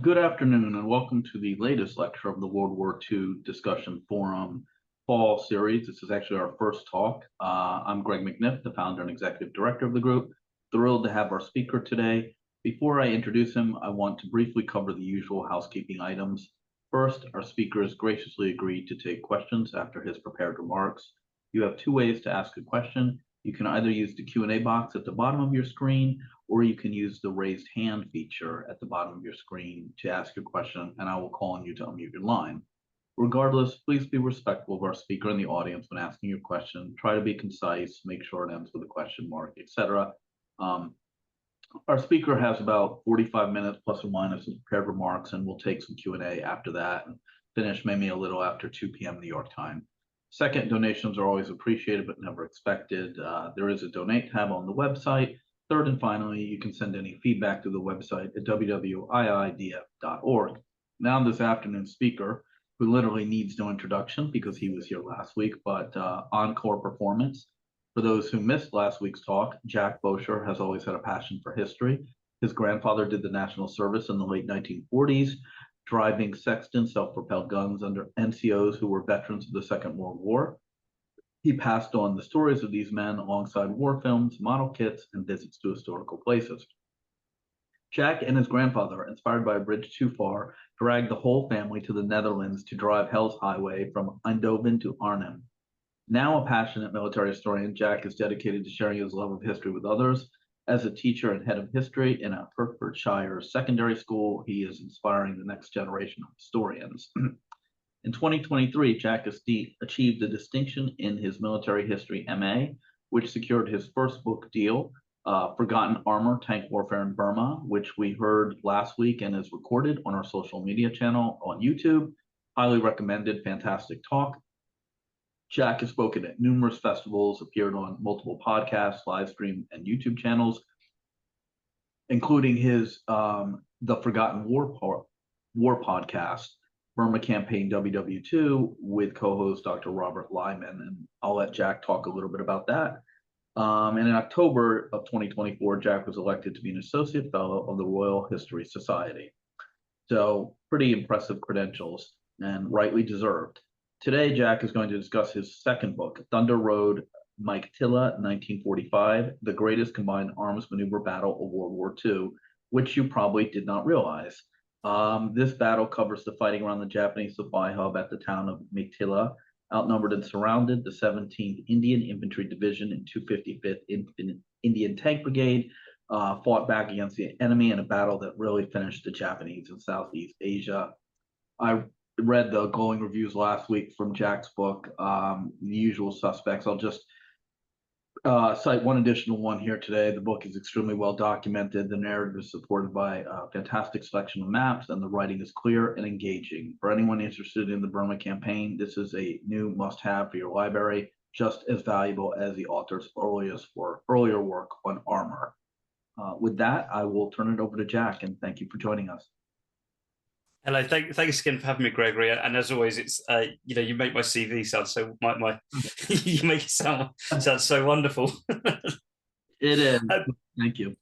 Good afternoon and welcome to the latest lecture of the World War II Discussion Forum Fall Series. This is actually our first talk. I'm Greg McNiff, the founder and executive director of the group. Thrilled to have our speaker today. Before I introduce him, I want to briefly cover the usual housekeeping items. First, our speaker has graciously agreed to take questions after his prepared remarks. You have two ways to ask a question. You can either use the Q&A box at the bottom of your screen, or you can use the raised hand feature at the bottom of your screen to ask your question, and I will call on you to unmute your line. Regardless, please be respectful of our speaker and the audience when asking your question. Try to be concise, make sure it ends with a question mark, etc. Our speaker has about 45 minutes plus or minus of prepared remarks, and we'll take some Q&A after that and finish maybe a little after 2 p.m. New York time. Second, donations are always appreciated but never expected. There is a donate tab on the website. Third and finally, you can send any feedback to the website at wwiidf.org. Now this afternoon's speaker, who literally needs no introduction because he was here last week, but encore performance. For those who missed last week's talk, Jack Boshwer has always had a passion for history. His grandfather did the national service in the late 1940s, driving Sexton self-propelled guns under NCOs who were veterans of the Second World War. He passed on the stories of these men alongside war films, model kits, and visits to historical places. Jack and his grandfather, inspired by A Bridge Too Far, dragged the whole family to the Netherlands to drive Hell's Highway from Eindhoven to Arnhem. Now a passionate military historian, Jack is dedicated to sharing his love of history with others. As a teacher and head of history in a Hertfordshire secondary school, he is inspiring the next generation of historians. In 2023, Jack achieved a distinction in his military history MA, which secured his first book deal, Forgotten Armor, Tank Warfare in Burma, which we heard last week and is recorded on our social media channel on YouTube. Highly recommended, fantastic talk. Jack has spoken at numerous festivals, appeared on multiple podcasts, live stream, and YouTube channels, including his The Forgotten War podcast, Burma Campaign WW2, with co-host Dr. Robert Lyman, and I'll let Jack talk a little bit about that. And in October of 2024, Jack was elected to be an Associate Fellow of the Royal History Society. So pretty impressive credentials, and rightly deserved. Today, Jack is going to discuss his second book, Thunder Road, Meiktila, 1945, The Greatest Combined Arms Maneuver Battle of World War II, which you probably did not realize. This battle covers the fighting around the Japanese supply hub at the town of Meiktila. Outnumbered and surrounded, the 17th Indian Infantry Division and 255th Indian Tank Brigade fought back against the enemy in a battle that really finished the Japanese in Southeast Asia. I read the glowing reviews last week from Jack's book, The Usual Suspects. I'll just cite one additional one here today. The book is extremely well documented. The narrative is supported by a fantastic selection of maps, and the writing is clear and engaging. For anyone interested in the Burma campaign, this is a new must-have for your library, just as valuable as the author's earlier work on armor. With that, I will turn it over to Jack, and thank you for joining us. Hello, thanks again for having me, Gregory. And as always, it's you make my CV sound so you make it sound so wonderful. It is. Thank you.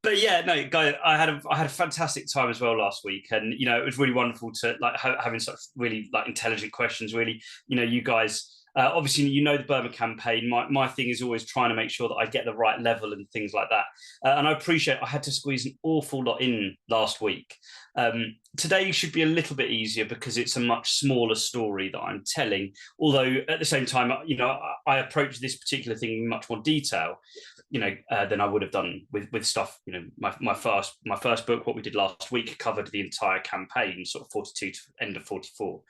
But yeah, no, guys, I had a fantastic time as well last week, and it was really wonderful to having such really intelligent questions. Really, you guys. Obviously, the Burma campaign. My thing is always trying to make sure that I get the right level and things like that. And I appreciate I had to squeeze an awful lot in last week. Today should be a little bit easier because it's a much smaller story that I'm telling. Although at the same time, I approach this particular thing in much more detail, than I would have done with stuff. My first book, what we did last week, covered the entire campaign, sort of 42 to end of 44.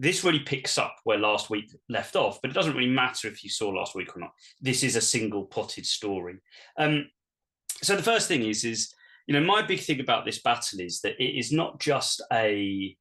This really picks up where last week left off, but it doesn't really matter if you saw last week or not. This is a single potted story. So the first thing is my big thing about this battle is that it is not just a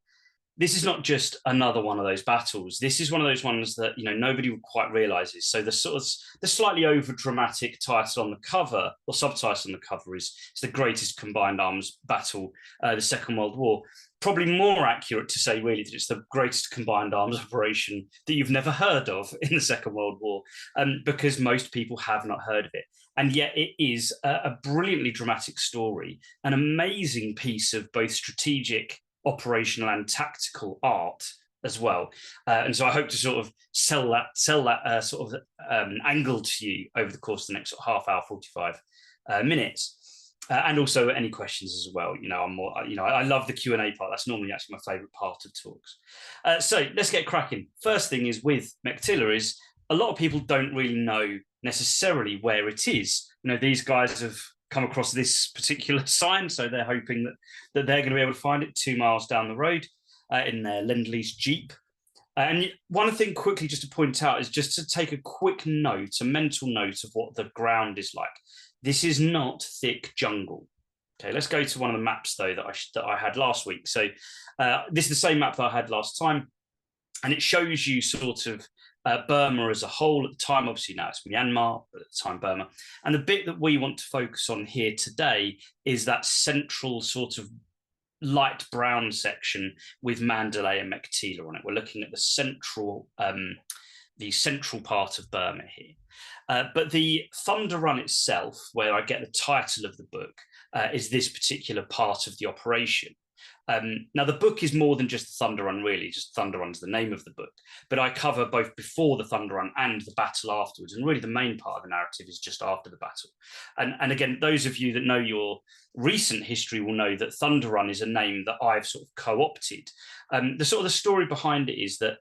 this is not just another one of those battles. This is one of those ones that, you know, nobody quite realizes. So the sort of the slightly over dramatic title on the cover, or subtitle on the cover, is it's the greatest combined arms battle, the Second World War. Probably more accurate to say, really, that it's the greatest combined arms operation that you've never heard of in the Second World War, because most people have not heard of it. And yet it is a brilliantly dramatic story, an amazing piece of both strategic, operational and tactical art as well. And so I hope to sort of sell that sort of angle to you over the course of the next sort of half hour, 45 minutes. And also any questions as well. You know, I love the Q&A part. That's normally actually my favorite part of talks. So let's get cracking. First thing is with Meiktila is a lot of people don't really know necessarily where it is. You know, these guys have come across this particular sign, so they're hoping that they're going to be able to find it 2 miles down the road in their Lend-Lease Jeep. And one thing quickly just to point out is just to take a quick note, a mental note of what the ground is like. This is not thick jungle. Okay, let's go to one of the maps though that I had last week. So this is the same map that I had last time, and it shows you sort of Burma as a whole. At the time, obviously now it's Myanmar, but at the time Burma. And the bit that we want to focus on here today is that central sort of light brown section with Mandalay and Meiktila on it. We're looking at the central part of Burma here. But the Thunder Run itself, where I get the title of the book, is this particular part of the operation. Now, the book is more than just the Thunder Run, really. Just Thunder Run's the name of the book. But I cover both before the Thunder Run and the battle afterwards. And really the main part of the narrative is just after the battle. And again, those of you that know your recent history will know that Thunder Run is a name that I've sort of co-opted. The sort of the story behind it is that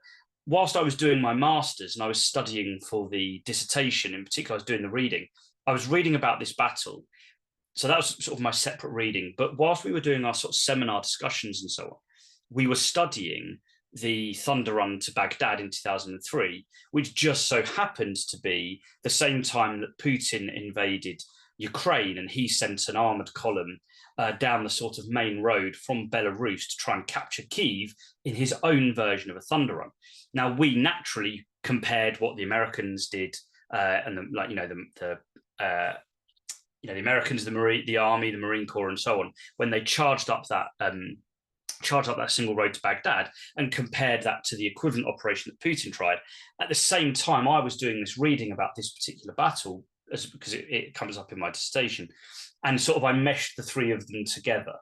whilst I was doing my master's and I was studying for the dissertation, in particular, I was doing the reading, I was reading about this battle. So that was sort of my separate reading. But whilst we were doing our sort of seminar discussions and so on, we were studying the Thunder Run to Baghdad in 2003, which just so happened to be the same time that Putin invaded Ukraine, and he sent an armored column down the sort of main road from Belarus to try and capture Kyiv in his own version of a Thunder Run. Now, we naturally compared what the Americans did, and the Americans, the Army, the Marine Corps, and so on, when they charged up that single road to Baghdad, and compared that to the equivalent operation that Putin tried. At the same time, I was doing this reading about this particular battle, because it comes up in my dissertation, and sort of I meshed the three of them together.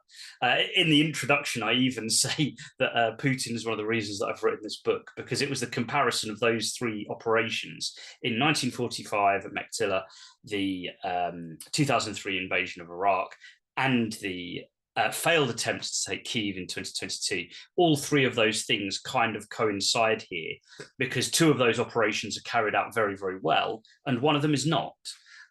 In the introduction, I even say that Putin is one of the reasons that I've written this book, because it was the comparison of those three operations in 1945 at Meiktila, the 2003 invasion of Iraq, and the failed attempt to take Kyiv in 2022. All three of those things kind of coincide here, because two of those operations are carried out very, very well, and one of them is not.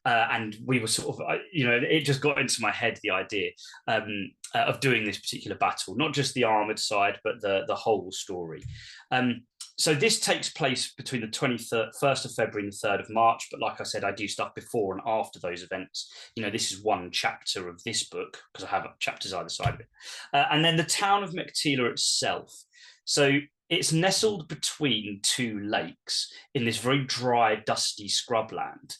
And we were sort of, it just got into my head, the idea of doing this particular battle, not just the armoured side, but the whole story. So this takes place between the 1st of February and the 3rd of March. But like I said, I do stuff before and after those events. This is one chapter of this book, because I have chapters either side of it. And then the town of Meiktila itself. So it's nestled between two lakes in this very dry, dusty scrubland.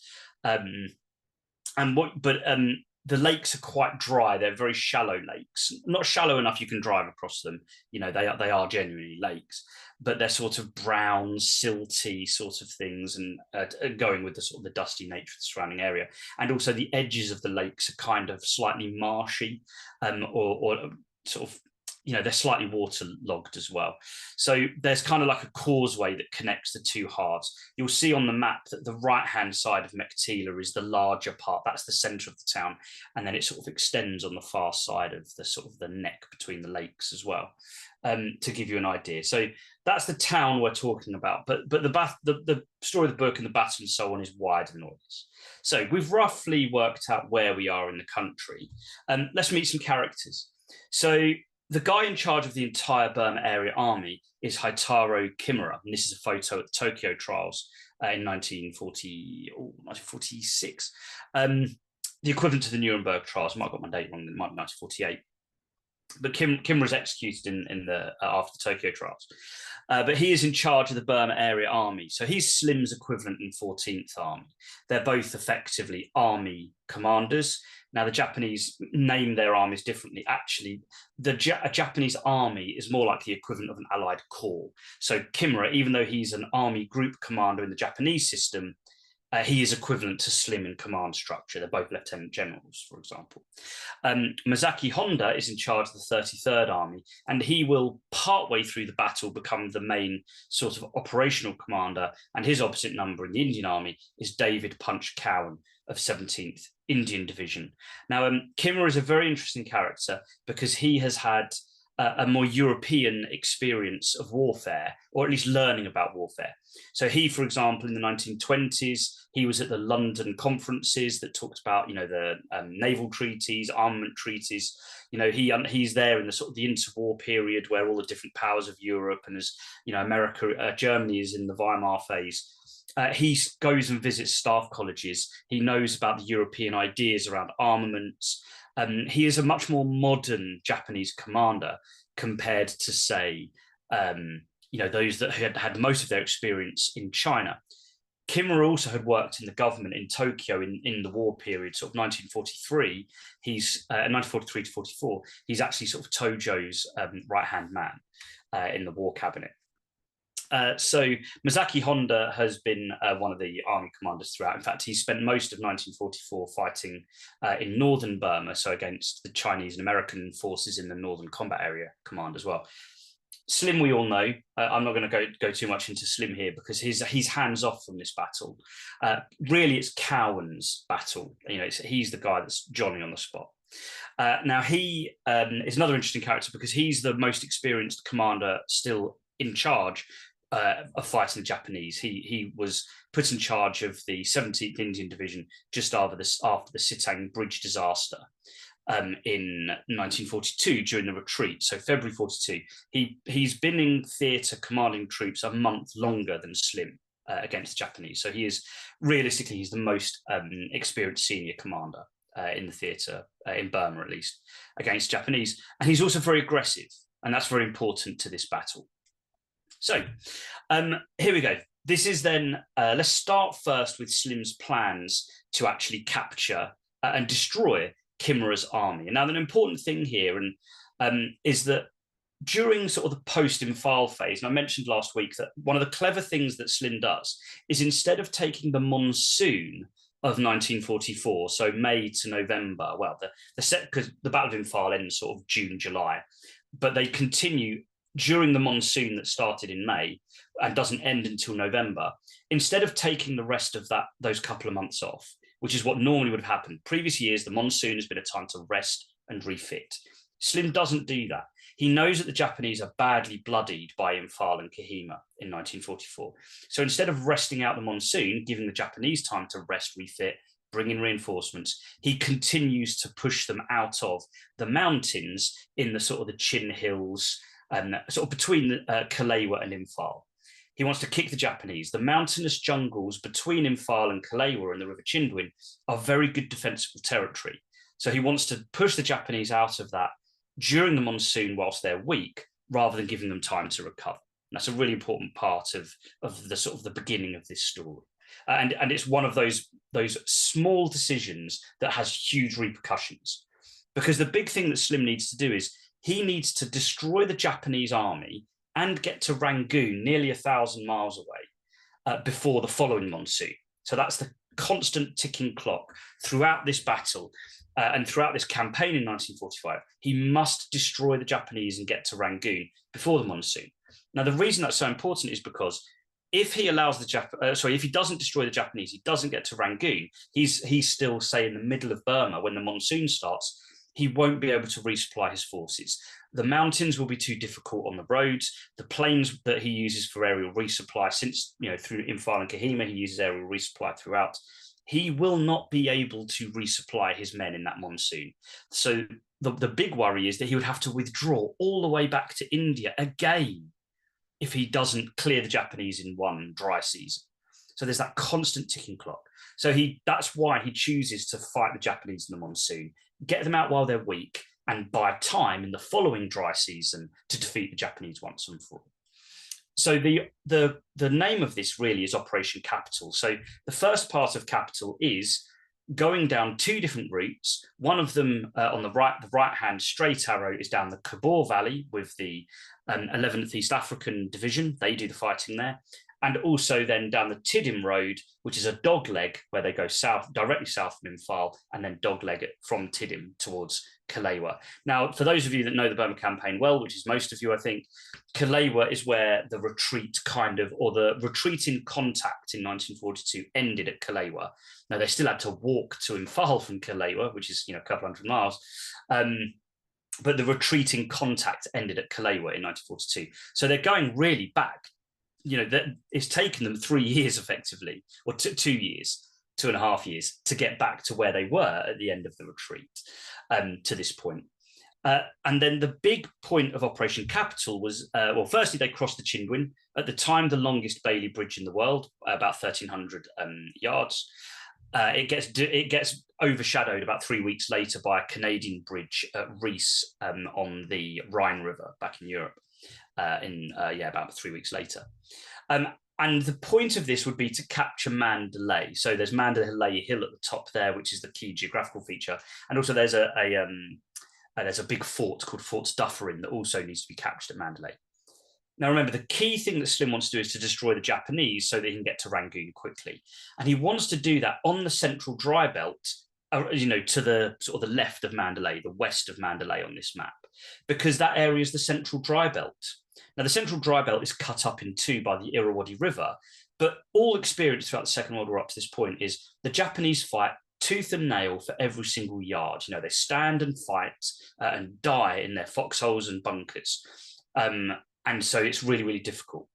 The lakes are quite dry. They're very shallow lakes, not shallow enough you can drive across them. They are genuinely lakes, but they're sort of brown, silty sort of things, and going with the sort of the dusty nature of the surrounding area. And also the edges of the lakes are kind of slightly marshy, or sort of, they're slightly waterlogged as well. So there's kind of like a causeway that connects the two halves. You'll see on the map that the right-hand side of Meiktila is the larger part. That's the center of the town. And then it sort of extends on the far side of the sort of the neck between the lakes as well, to give you an idea. So that's the town we're talking about. But the story of the book and the battle and so on is wider than all this. So we've roughly worked out where we are in the country. Let's meet some characters. So the guy in charge of the entire Burma Area Army is Haitaro Kimura, and this is a photo at the Tokyo trials in 1946. The equivalent to the Nuremberg trials. I might have got my date wrong, it might be 1948. but Kimura is executed in the after the Tokyo trials. But he is in charge of the Burma Area Army. So he's Slim's equivalent in 14th Army. They're both effectively army commanders. Now, the Japanese name their armies differently. Actually, a Japanese army is more like the equivalent of an allied corps. So Kimura, even though he's an army group commander in the Japanese system, he is equivalent to Slim in command structure. They're both lieutenant generals, for example. Masaki Honda is in charge of the 33rd Army, and he will, partway through the battle, become the main sort of operational commander, and his opposite number in the Indian Army is David Punch Cowan of 17th Indian Division. Now, Kimura is a very interesting character because he has had a more European experience of warfare, or at least learning about warfare. So he, for example, in the 1920s, he was at the London conferences that talked about, the naval treaties, armament treaties. He's there in the sort of the interwar period where all the different powers of Europe and as Germany is in the Weimar phase. He goes and visits staff colleges. He knows about the European ideas around armaments. He is a much more modern Japanese commander compared to, say, those that had most of their experience in China. Kimura also had worked in the government in Tokyo in the war period, sort of 1943. He's 1943 to 44. He's actually sort of Tojo's right-hand man in the war cabinet. So Masaki Honda has been one of the army commanders throughout. In fact, he spent most of 1944 fighting in northern Burma, so against the Chinese and American forces in the Northern Combat Area Command as well. Slim, we all know. I'm not going to go too much into Slim here because he's hands off from this battle. Really, it's Cowan's battle. He's the guy that's Johnny on the spot. Now, he is another interesting character because he's the most experienced commander still in charge of fighting the Japanese. He was put in charge of the 17th Indian Division just after the Sitang Bridge disaster in 1942 during the retreat. So February 42. He's been in theatre commanding troops a month longer than Slim against the Japanese. So he's the most experienced senior commander in the theatre, in Burma at least, against Japanese. And he's also very aggressive, and that's very important to this battle. So here we go. This is then, let's start first with Slim's plans to actually capture and destroy Kimura's army. And now, an important thing here is that during sort of the post-Imphal phase, and I mentioned last week that one of the clever things that Slim does is instead of taking the monsoon of 1944, so May to November, well, because the Battle of Imphal ends sort of June, July, but they continue during the monsoon that started in May and doesn't end until November. Instead of taking the rest of those couple of months off, which is what normally would have happened. Previous years, the monsoon has been a time to rest and refit. Slim doesn't do that. He knows that the Japanese are badly bloodied by Imphal and Kohima in 1944. So instead of resting out the monsoon, giving the Japanese time to rest, refit, bring in reinforcements, he continues to push them out of the mountains in the sort of the Chin Hills and sort of between Kalewa and Imphal. He wants to kick the Japanese. The mountainous jungles between Imphal and Kalewa and the River Chindwin are very good defensible territory. So he wants to push the Japanese out of that during the monsoon whilst they're weak, rather than giving them time to recover. And that's a really important part of the sort of the beginning of this story. And it's one of those small decisions that has huge repercussions. Because the big thing that Slim needs to do is he needs to destroy the Japanese army and get to Rangoon, nearly 1,000 miles away, before the following monsoon. So that's the constant ticking clock throughout this battle and throughout this campaign in 1945. He must destroy the Japanese and get to Rangoon before the monsoon. Now, the reason that's so important is because if he allows if he doesn't destroy the Japanese, he doesn't get to Rangoon, he's still, say, in the middle of Burma when the monsoon starts. He won't be able to resupply his forces. The mountains will be too difficult on the roads. The planes that he uses for aerial resupply, since through Imphal and Kohima, he uses aerial resupply throughout. He will not be able to resupply his men in that monsoon. So the big worry is that he would have to withdraw all the way back to India again if he doesn't clear the Japanese in one dry season. So there's that constant ticking clock. So that's why he chooses to fight the Japanese in the monsoon, get them out while they're weak, and buy time in the following dry season to defeat the Japanese once and for all. So the name of this really is Operation Capital. So the first part of Capital is going down two different routes. One of them on the right-hand straight arrow is down the Kabul Valley with the 11th East African Division. They do the fighting there. And also then down the Tidim Road, which is a dogleg where they go south, directly south from Imphal, and then dogleg it from Tidim towards Kalewa. Now, for those of you that know the Burma campaign well, which is most of you, I think, Kalewa is where the retreat or the retreat in contact in 1942 ended at Kalewa. Now, they still had to walk to Imphal from Kalewa, which is, a couple hundred miles. But the retreat in contact ended at Kalewa in 1942. So they're going really back. That it's taken them 3 years effectively, or 2 years, 2.5 years to get back to where they were at the end of the retreat to this point. And then the big point of Operation Capital was, firstly, they crossed the Chindwin, at the time the longest Bailey Bridge in the world, about 1,300 yards. It gets overshadowed about 3 weeks later by a Canadian bridge at Rees on the Rhine River back in Europe. About 3 weeks later. And the point of this would be to capture Mandalay. So there's Mandalay Hill at the top there, which is the key geographical feature. And also there's a big fort called Fort Dufferin that also needs to be captured at Mandalay. Now, remember, the key thing that Slim wants to do is to destroy the Japanese so that he can get to Rangoon quickly. And he wants to do that on the central dry belt, to the sort of the left of Mandalay, the west of Mandalay on this map, because that area is the central dry belt. Now, the central dry belt is cut up in two by the Irrawaddy River, but all experience throughout the Second World War up to this point is the Japanese fight tooth and nail for every single yard. They stand and fight and die in their foxholes and bunkers. And so it's really, really difficult.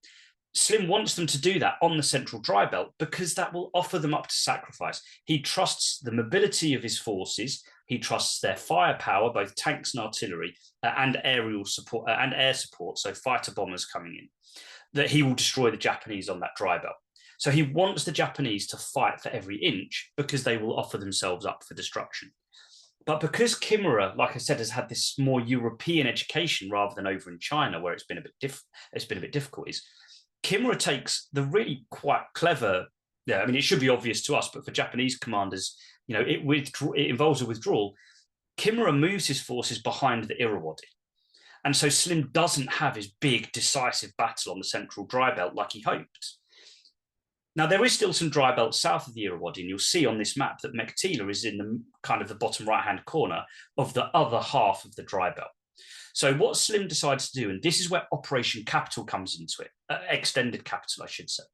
Slim wants them to do that on the central dry belt because that will offer them up to sacrifice. He trusts the mobility of his forces. He trusts their firepower, both tanks and artillery, and aerial support and air support, so fighter bombers coming in, that he will destroy the Japanese on that dry belt. So he wants the Japanese to fight for every inch because they will offer themselves up for destruction. But because Kimura, like I said, has had this more European education rather than over in China, where it's been a bit difficult, is Kimura takes the really quite clever. It should be obvious to us, but for Japanese commanders, it involves a withdrawal. Kimura moves his forces behind the Irrawaddy. And so Slim doesn't have his big decisive battle on the central dry belt like he hoped. Now, there is still some dry belt south of the Irrawaddy, and you'll see on this map that Meiktila is in the kind of the bottom right-hand corner of the other half of the dry belt. So what Slim decides to do, and this is where Operation Capital comes into it, extended capital, I should say.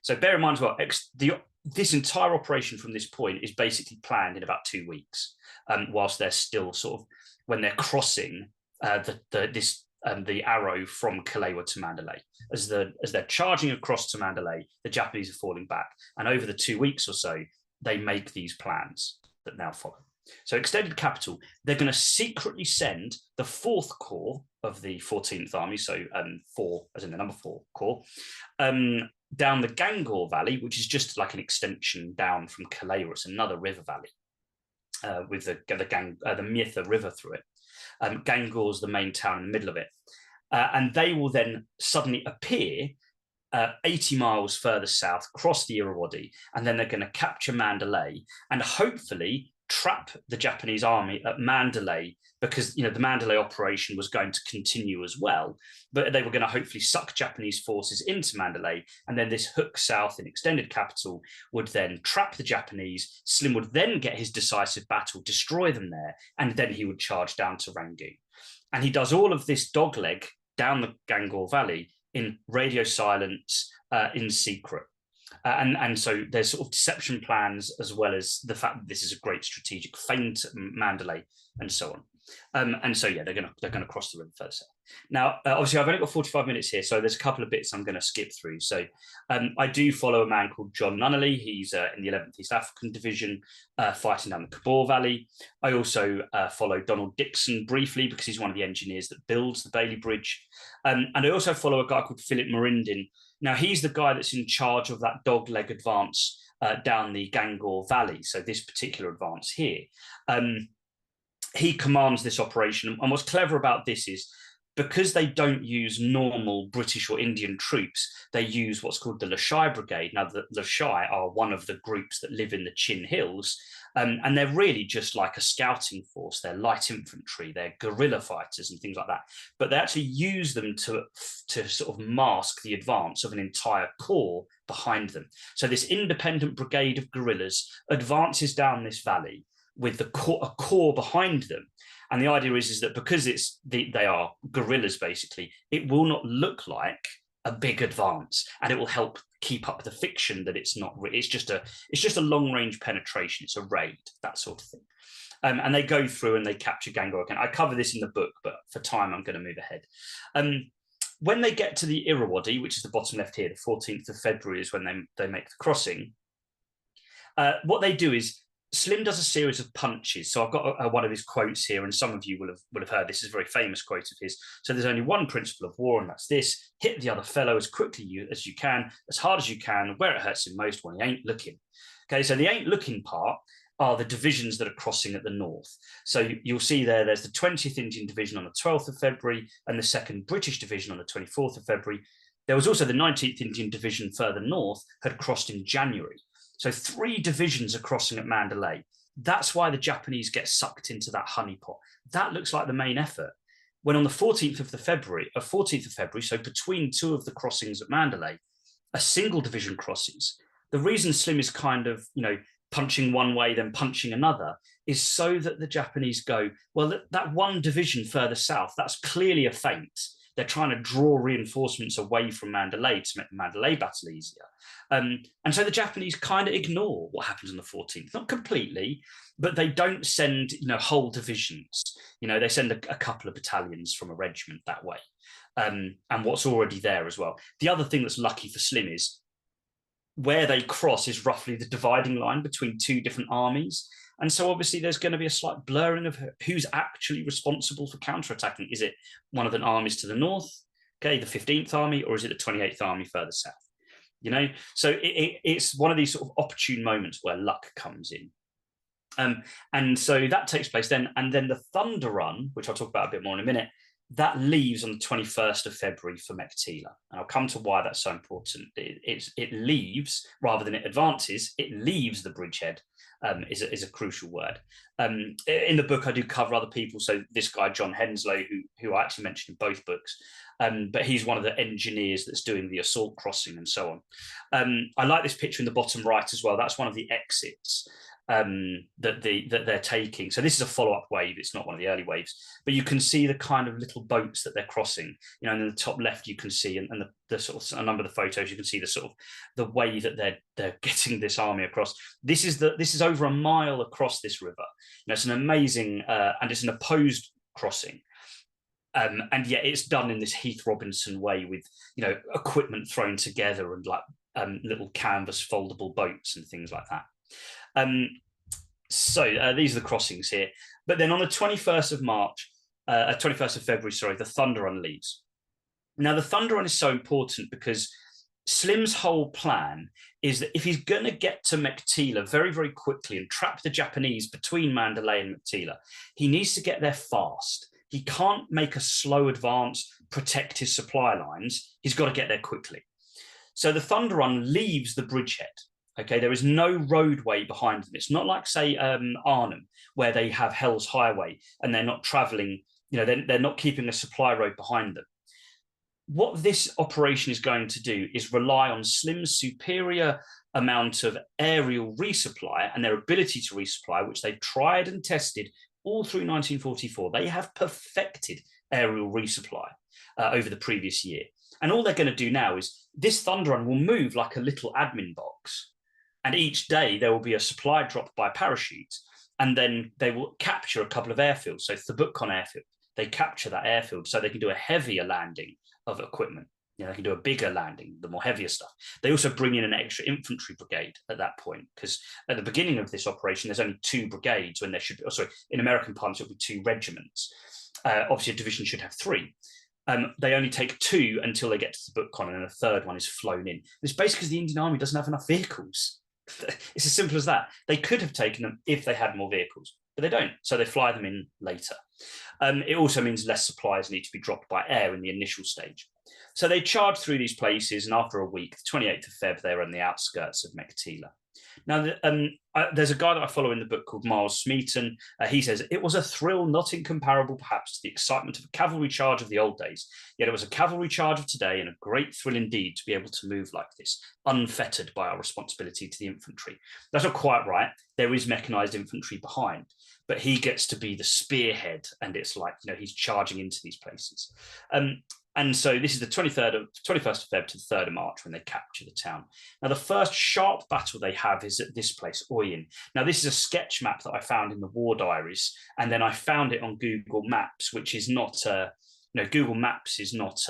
So bear in mind as well, this entire operation from this point is basically planned in about 2 weeks, whilst they're still when they're crossing the arrow from Kalewa to Mandalay. As they're charging across to Mandalay, the Japanese are falling back. And over the 2 weeks or so, they make these plans that now follow. So extended capital, they're going to secretly send the 4th Corps of the 14th Army, so 4 as in the number 4 Corps, down the Gangor Valley, which is just like an extension down from Kalewa. It's another river valley with the Mytha River through it. Gangor is the main town in the middle of it. And they will then suddenly appear 80 miles further south, cross the Irrawaddy, and then they're going to capture Mandalay and hopefully trap the Japanese army at Mandalay, because the Mandalay operation was going to continue as well, but they were going to hopefully suck Japanese forces into Mandalay, and then this hook south in extended capital would then trap the Japanese. Slim would then get his decisive battle, destroy them there, and then he would charge down to Rangoon. And he does all of this dogleg down the Gangor Valley in radio silence, in secret. And so there's sort of deception plans, as well as the fact that this is a great strategic feint at Mandalay and so on. And so, they're going to cross the river further south. Now, obviously, I've only got 45 minutes here, so there's a couple of bits I'm going to skip through. So I do follow a man called John Nunnally. He's in the 11th East African Division, fighting down the Kabul Valley. I also follow Donald Dixon briefly, because he's one of the engineers that builds the Bailey Bridge. And I also follow a guy called Philip Morindin. Now, he's the guy that's in charge of that dogleg advance down the Gangor Valley, so this particular advance here. he commands this operation. And what's clever about this is, because they don't use normal British or Indian troops, they use what's called the Lashai Brigade. Now, the Lashai are one of the groups that live in the Chin Hills, and they're really just like a scouting force. They're light infantry, they're guerrilla fighters and things like that. But they actually use them to sort of mask the advance of an entire corps behind them. So this independent brigade of guerrillas advances down this valley with a corps behind them. And the idea is that because they are guerrillas, basically, it will not look like a big advance, and it will help keep up the fiction that it's not. It's just a long range penetration. It's a raid, that sort of thing. And they go through and they capture Gango again. I cover this in the book, but for time, I'm going to move ahead. When they get to the Irrawaddy, which is the bottom left here, the 14th of February is when they make the crossing. What they do is, Slim does a series of punches. So I've got one of his quotes here, and some of you will have heard this is a very famous quote of his. So there's only one principle of war, and that's this: hit the other fellow as quickly as you can, as hard as you can, where it hurts him most, when he ain't looking. Okay, so the ain't looking part are the divisions that are crossing at the north. So you'll see there's the 20th Indian Division on the 12th of February and the 2nd British Division on the 24th of February. There was also the 19th Indian Division further north had crossed in January. So 3 divisions are crossing at Mandalay. That's why the Japanese get sucked into that honeypot. That looks like the main effort. When on the 14th of February, so between 2 of the crossings at Mandalay, a single division crosses. The reason Slim is kind of, punching one way, then punching another, is so that the Japanese go, well, that one division further south, that's clearly a feint. They're trying to draw reinforcements away from Mandalay to make the Mandalay battle easier. And so the Japanese kind of ignore what happens on the 14th, not completely, but they don't send, whole divisions. They send a couple of battalions from a regiment that way, and what's already there as well. The other thing that's lucky for Slim is where they cross is roughly the dividing line between 2 different armies. And so obviously there's going to be a slight blurring of who's actually responsible for counterattacking. Is it one of the armies to the north, okay, the 15th Army, or is it the 28th Army further south? So it's one of these sort of opportune moments where luck comes in. And so that takes place then. And then the Thunder Run, which I'll talk about a bit more in a minute, that leaves on the 21st of February for Meiktila. And I'll come to why that's so important. It leaves, rather than it advances, it leaves the bridgehead, is a crucial word. In the book, I do cover other people. So this guy, John Henslow, who I actually mentioned in both books, but he's one of the engineers that's doing the assault crossing and so on. I like this picture in the bottom right as well. That's one of the exits that they're taking. So this is a follow-up wave. It's not one of the early waves, but you can see the kind of little boats that they're crossing. And in the top left you can see, and the sort of a number of the photos, you can see the sort of the way that they're getting this army across. This is over a mile across this river. It's an amazing and it's an opposed crossing. And yet it's done in this Heath Robinson way with equipment thrown together and like little canvas foldable boats and things like that. So these are the crossings here. But then on the 21st of February, the Thunder Run leaves. Now, the Thunder Run is so important because Slim's whole plan is that if he's going to get to Meiktila very, very quickly and trap the Japanese between Mandalay and Meiktila, he needs to get there fast. He can't make a slow advance, protect his supply lines. He's got to get there quickly. So the Thunder Run leaves the bridgehead. Okay, there is no roadway behind them. It's not like, say, Arnhem, where they have Hell's Highway and they're not traveling, they're not keeping a supply road behind them. What this operation is going to do is rely on Slim's superior amount of aerial resupply and their ability to resupply, which they've tried and tested all through 1944. They have perfected aerial resupply over the previous year. And all they're going to do now is this Thunder Run will move like a little admin box. And each day there will be a supply drop by parachute, and then they will capture a couple of airfields. So Thebukon airfield, they capture that airfield so they can do a heavier landing of equipment. They can do a bigger landing, the more heavier stuff. They also bring in an extra infantry brigade at that point, because at the beginning of this operation, there's only 2 brigades when there should be, in American parlance, it would be 2 regiments. Obviously, a division should have 3. They only take 2 until they get to Thebukon, and then a 3rd one is flown in. It's basically because the Indian Army doesn't have enough vehicles. It's as simple as that. They could have taken them if they had more vehicles. but they don't. So they fly them in later. It also means less supplies need to be dropped by air in the initial stage. So they charge through these places, and after a week, the 28th of Feb, they're on the outskirts of Meiktila. Now, there's a guy that I follow in the book called Miles Smeaton. He says, it was a thrill not incomparable perhaps to the excitement of a cavalry charge of the old days, yet it was a cavalry charge of today, and a great thrill indeed to be able to move like this, unfettered by our responsibility to the infantry. That's not quite right. There is mechanized infantry behind, but he gets to be the spearhead, and it's like, he's charging into these places. And so this is the 21st of Feb to the 3rd of March when they capture the town. Now, the first sharp battle they have is at this place, Oyen. Now, this is a sketch map that I found in the war diaries, and then I found it on Google Maps, which is not, Google Maps is not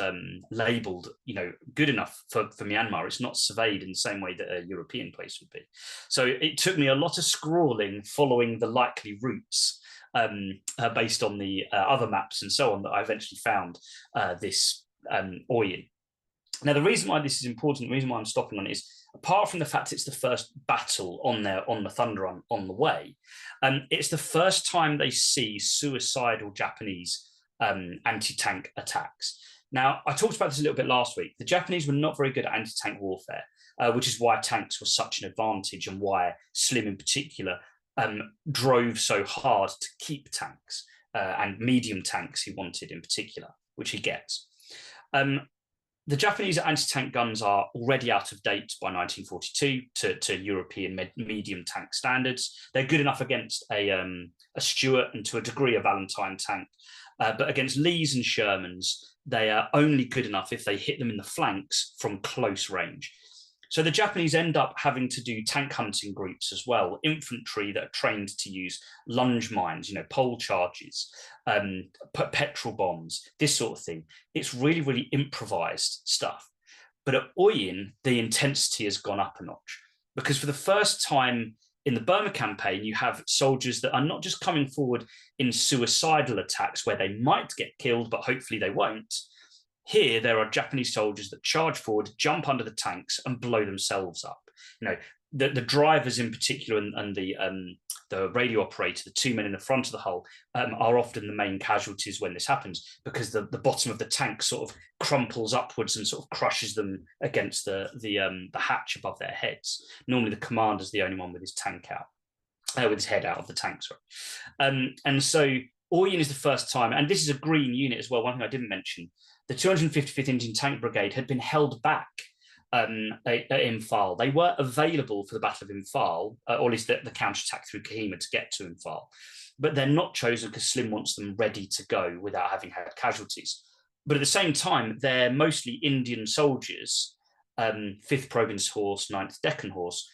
labeled, good enough for Myanmar. It's not surveyed in the same way that a European place would be. So it took me a lot of scrawling following the likely routes based on the other maps and so on that I eventually found this Oyen. Now, the reason why this is important, the reason why I'm stopping on it is, apart from the fact it's the first battle on the Thunder Run on the way, it's the first time they see suicidal Japanese anti-tank attacks. Now, I talked about this a little bit last week. The Japanese were not very good at anti-tank warfare, which is why tanks were such an advantage, and why Slim in particular drove so hard to keep tanks, and medium tanks he wanted in particular, which he gets. The Japanese anti-tank guns are already out of date by 1942 to European medium tank standards. They're good enough against a Stuart and to a degree a Valentine tank, but against Lees and Shermans, they are only good enough if they hit them in the flanks from close range. So the Japanese end up having to do tank hunting groups as well, infantry that are trained to use lunge mines, pole charges, petrol bombs, this sort of thing. It's really, really improvised stuff. But at Oyen, the intensity has gone up a notch, because for the first time in the Burma campaign, you have soldiers that are not just coming forward in suicidal attacks where they might get killed, but hopefully they won't. Here, there are Japanese soldiers that charge forward, jump under the tanks, and blow themselves up. The drivers in particular and the radio operator, the two men in the front of the hull, are often the main casualties when this happens, because the bottom of the tank sort of crumples upwards and sort of crushes them against the hatch above their heads. Normally, the commander's the only one with his tank out, with his head out of the tank. Sorry. And so Oyen is the first time, and this is a green unit as well. One thing I didn't mention. The 255th Indian Tank Brigade had been held back at Imphal. They were available for the Battle of Imphal, or at least the counterattack through Kohima to get to Imphal, but they're not chosen because Slim wants them ready to go without having had casualties. But at the same time, they're mostly Indian soldiers, 5th Province Horse, 9th Deccan Horse.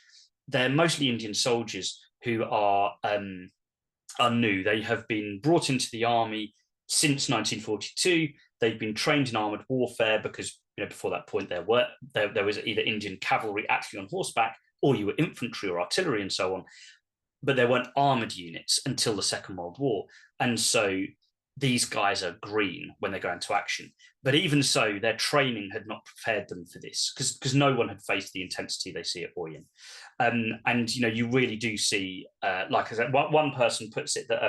They're mostly Indian soldiers who are new. They have been brought into the army since 1942. They've been trained in armoured warfare because before that point there was either Indian cavalry actually on horseback, or you were infantry or artillery and so on, but there weren't armoured units until the Second World War. And so these guys are green when they go into action. But even so, their training had not prepared them for this, because no one had faced the intensity they see at Oyen. And you really do see, like I said, one person puts it that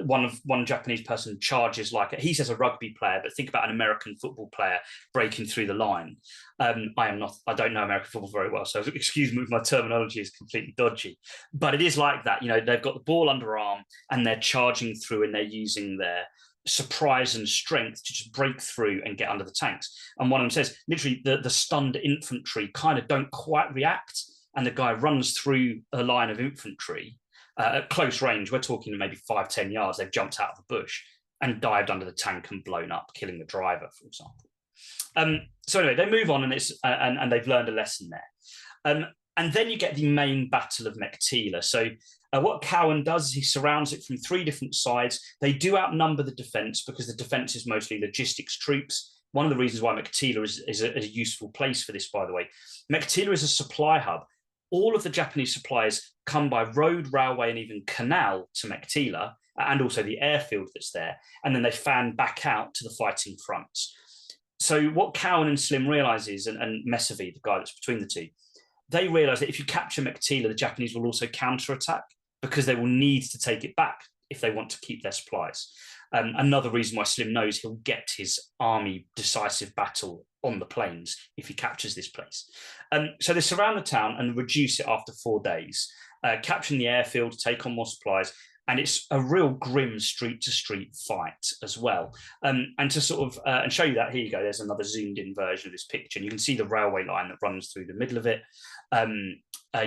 one Japanese person charges he says a rugby player, but think about an American football player breaking through the line. I don't know American football very well, so excuse me if my terminology is completely dodgy, but it is like that. They've got the ball under arm and they're charging through, and they're using their surprise and strength to just break through and get under the tanks. And one of them says, literally, the stunned infantry kind of don't quite react, and the guy runs through a line of infantry at close range. We're talking maybe 5-10 yards. They've jumped out of the bush and dived under the tank and blown up, killing the driver, for example. So anyway, they move on, and they've learned a lesson there. And then you get the main Battle of Meiktila. So what Cowan does is he surrounds it from 3 different sides. They do outnumber the defence, because the defence is mostly logistics troops. One of the reasons why Meiktila is a useful place for this, by the way. Meiktila is a supply hub. All of the Japanese supplies come by road, railway, and even canal to Meiktila, and also the airfield that's there. And then they fan back out to the fighting fronts. So what Cowan and Slim realises, and Mesavi, the guy that's between the two, they realise that if you capture Meiktila, the Japanese will also counterattack. because they will need to take it back if they want to keep their supplies. Another reason why Slim knows he'll get his army decisive battle on the plains if he captures this place. So they surround the town and reduce it after 4 days, capturing the airfield, take on more supplies, and it's a real grim street-to-street fight as well. And to sort of and show you that, here you go. There's another zoomed-in version of this picture, and you can see the railway line that runs through the middle of it.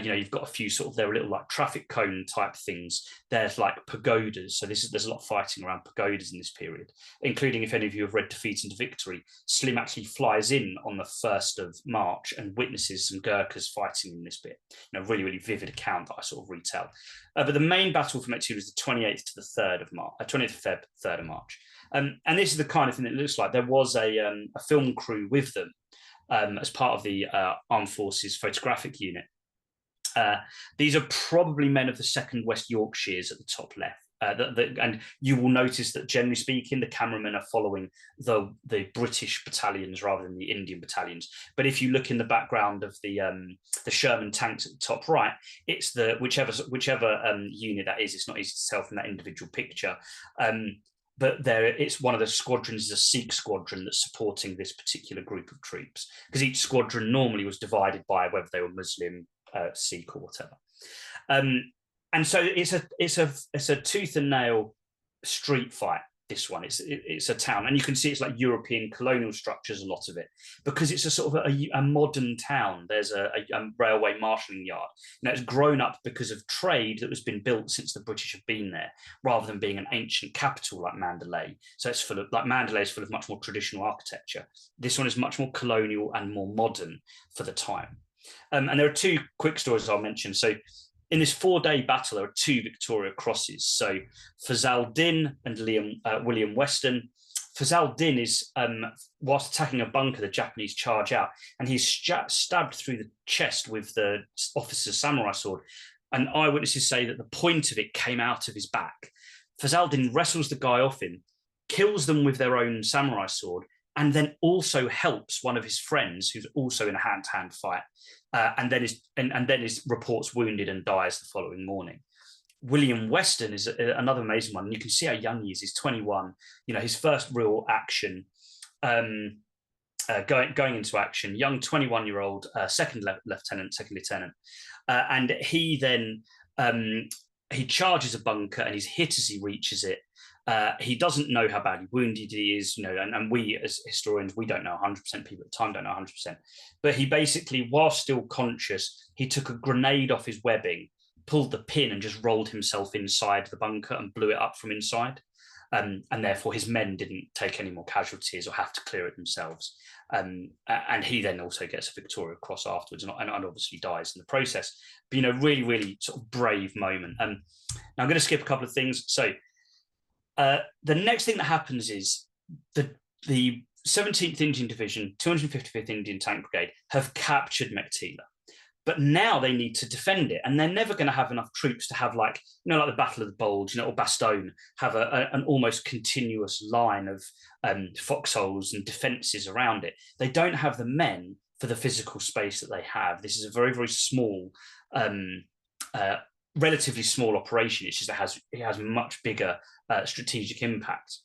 You've got a few sort of, there are little like traffic cone type things. There's like pagodas. So there's a lot of fighting around pagodas in this period, including, if any of you have read Defeat into Victory, Slim actually flies in on the 1st of March and witnesses some Gurkhas fighting in this bit. Really, really vivid account that I sort of retell. But the main battle for Meiktila is the 28th to the 3rd of March, 20th of Feb, 3rd of March. And this is the kind of thing that it looks like. There was a film crew with them as part of the Armed Forces Photographic Unit. These are probably men of the 2nd West Yorkshires at the top left. And you will notice that, generally speaking, the cameramen are following the British battalions rather than the Indian battalions. But if you look in the background of the Sherman tanks at the top right, it's the whichever unit that is. It's not easy to tell from that individual picture. But it's one of the squadrons, is a Sikh squadron that's supporting this particular group of troops, because each squadron normally was divided by whether they were Muslim, Sikh, or whatever. And so it's a tooth and nail street fight. This one, it's a town, and you can see it's like European colonial structures, a lot of it, because it's a sort of a modern town. There's a railway marshalling yard. It's grown up because of trade that has been built since the British have been there, rather than being an ancient capital like Mandalay. So it's full of, like Mandalay is full of much more traditional architecture. This one is much more colonial and more modern for the time. And there are 2 quick stories I'll mention. So in this 4-day battle, there are 2 Victoria Crosses. So Fazal Din and William Weston. Fazal Din is, whilst attacking a bunker, the Japanese charge out, and he's stabbed through the chest with the officer's samurai sword. And eyewitnesses say that the point of it came out of his back. Fazal Din wrestles the guy off him, kills them with their own samurai sword, and then also helps one of his friends who's also in a hand-to-hand fight, and then is reports wounded and dies the following morning. William Weston is another amazing one. And you can see how young he is. He's 21. His first real action, going into action. Young 21-year-old, second lieutenant, and he then he charges a bunker and he's hit as he reaches it. He doesn't know how badly wounded he is, and we as historians, we don't know 100%, people at the time don't know 100%. But he basically, while still conscious, he took a grenade off his webbing, pulled the pin and just rolled himself inside the bunker and blew it up from inside. And therefore his men didn't take any more casualties or have to clear it themselves. And he then also gets a Victoria Cross afterwards and obviously dies in the process. But, really, really sort of brave moment. Now I'm going to skip a couple of things. So the next thing that happens is the 17th Indian Division, 255th Indian Tank Brigade have captured Meiktila, but now they need to defend it, and they're never going to have enough troops to have like the Battle of the Bulge, or Bastogne, have an almost continuous line of foxholes and defences around it. They don't have the men for the physical space that they have. This is a very, very small, relatively small operation. It's just it has much bigger strategic impact.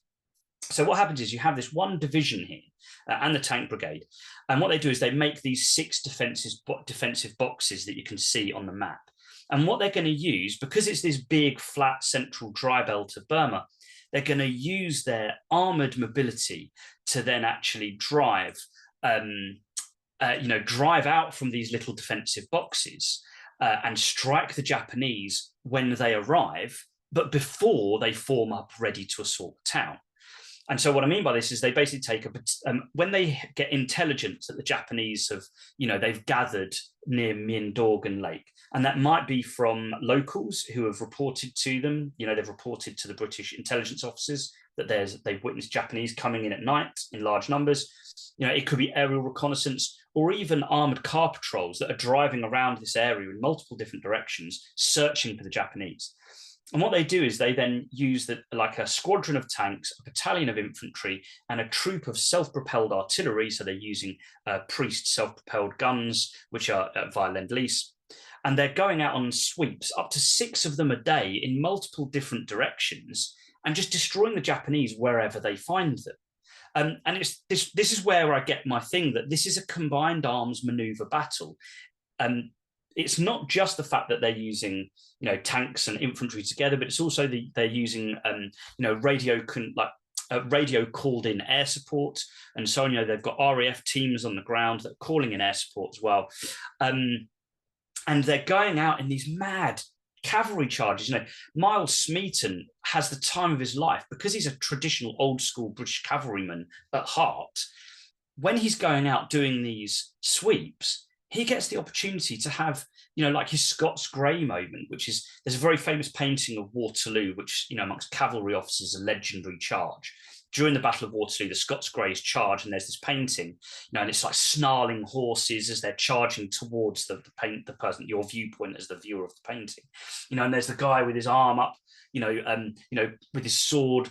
So what happens is you have this one division here and the tank brigade, and what they do is they make these 6 defensive boxes that you can see on the map. And what they're going to use, because it's this big flat central dry belt of Burma, they're going to use their armored mobility to then actually drive out from these little defensive boxes and strike the Japanese when they arrive, but before they form up ready to assault the town. And so what I mean by this is they basically take when they get intelligence that the Japanese have, they've gathered near Mindorgan Lake, and that might be from locals who have reported to them, they've reported to the British intelligence officers that they've witnessed Japanese coming in at night in large numbers. It could be aerial reconnaissance or even armored car patrols that are driving around this area in multiple different directions, searching for the Japanese. And what they do is they then use a squadron of tanks, a battalion of infantry, and a troop of self-propelled artillery. So they're using Priest self-propelled guns, which are via Lend-Lease. and they're going out on sweeps, up to 6 of them a day in multiple different directions, and just destroying the Japanese wherever they find them. And it's this is where I get my thing, that this is a combined arms maneuver battle. It's not just the fact that they're using, tanks and infantry together, but it's also they're using, radio called in air support, and so they've got RAF teams on the ground that are calling in air support as well, and they're going out in these mad cavalry charges. Miles Smeaton has the time of his life because he's a traditional old school British cavalryman at heart. When he's going out doing these sweeps, he gets the opportunity to have, like his Scots Grey moment, which is, there's a very famous painting of Waterloo, which, amongst cavalry officers, a legendary charge. During the Battle of Waterloo, the Scots Greys charge, and there's this painting, and it's like snarling horses as they're charging towards the person, your viewpoint as the viewer of the painting, and there's the guy with his arm up, with his sword,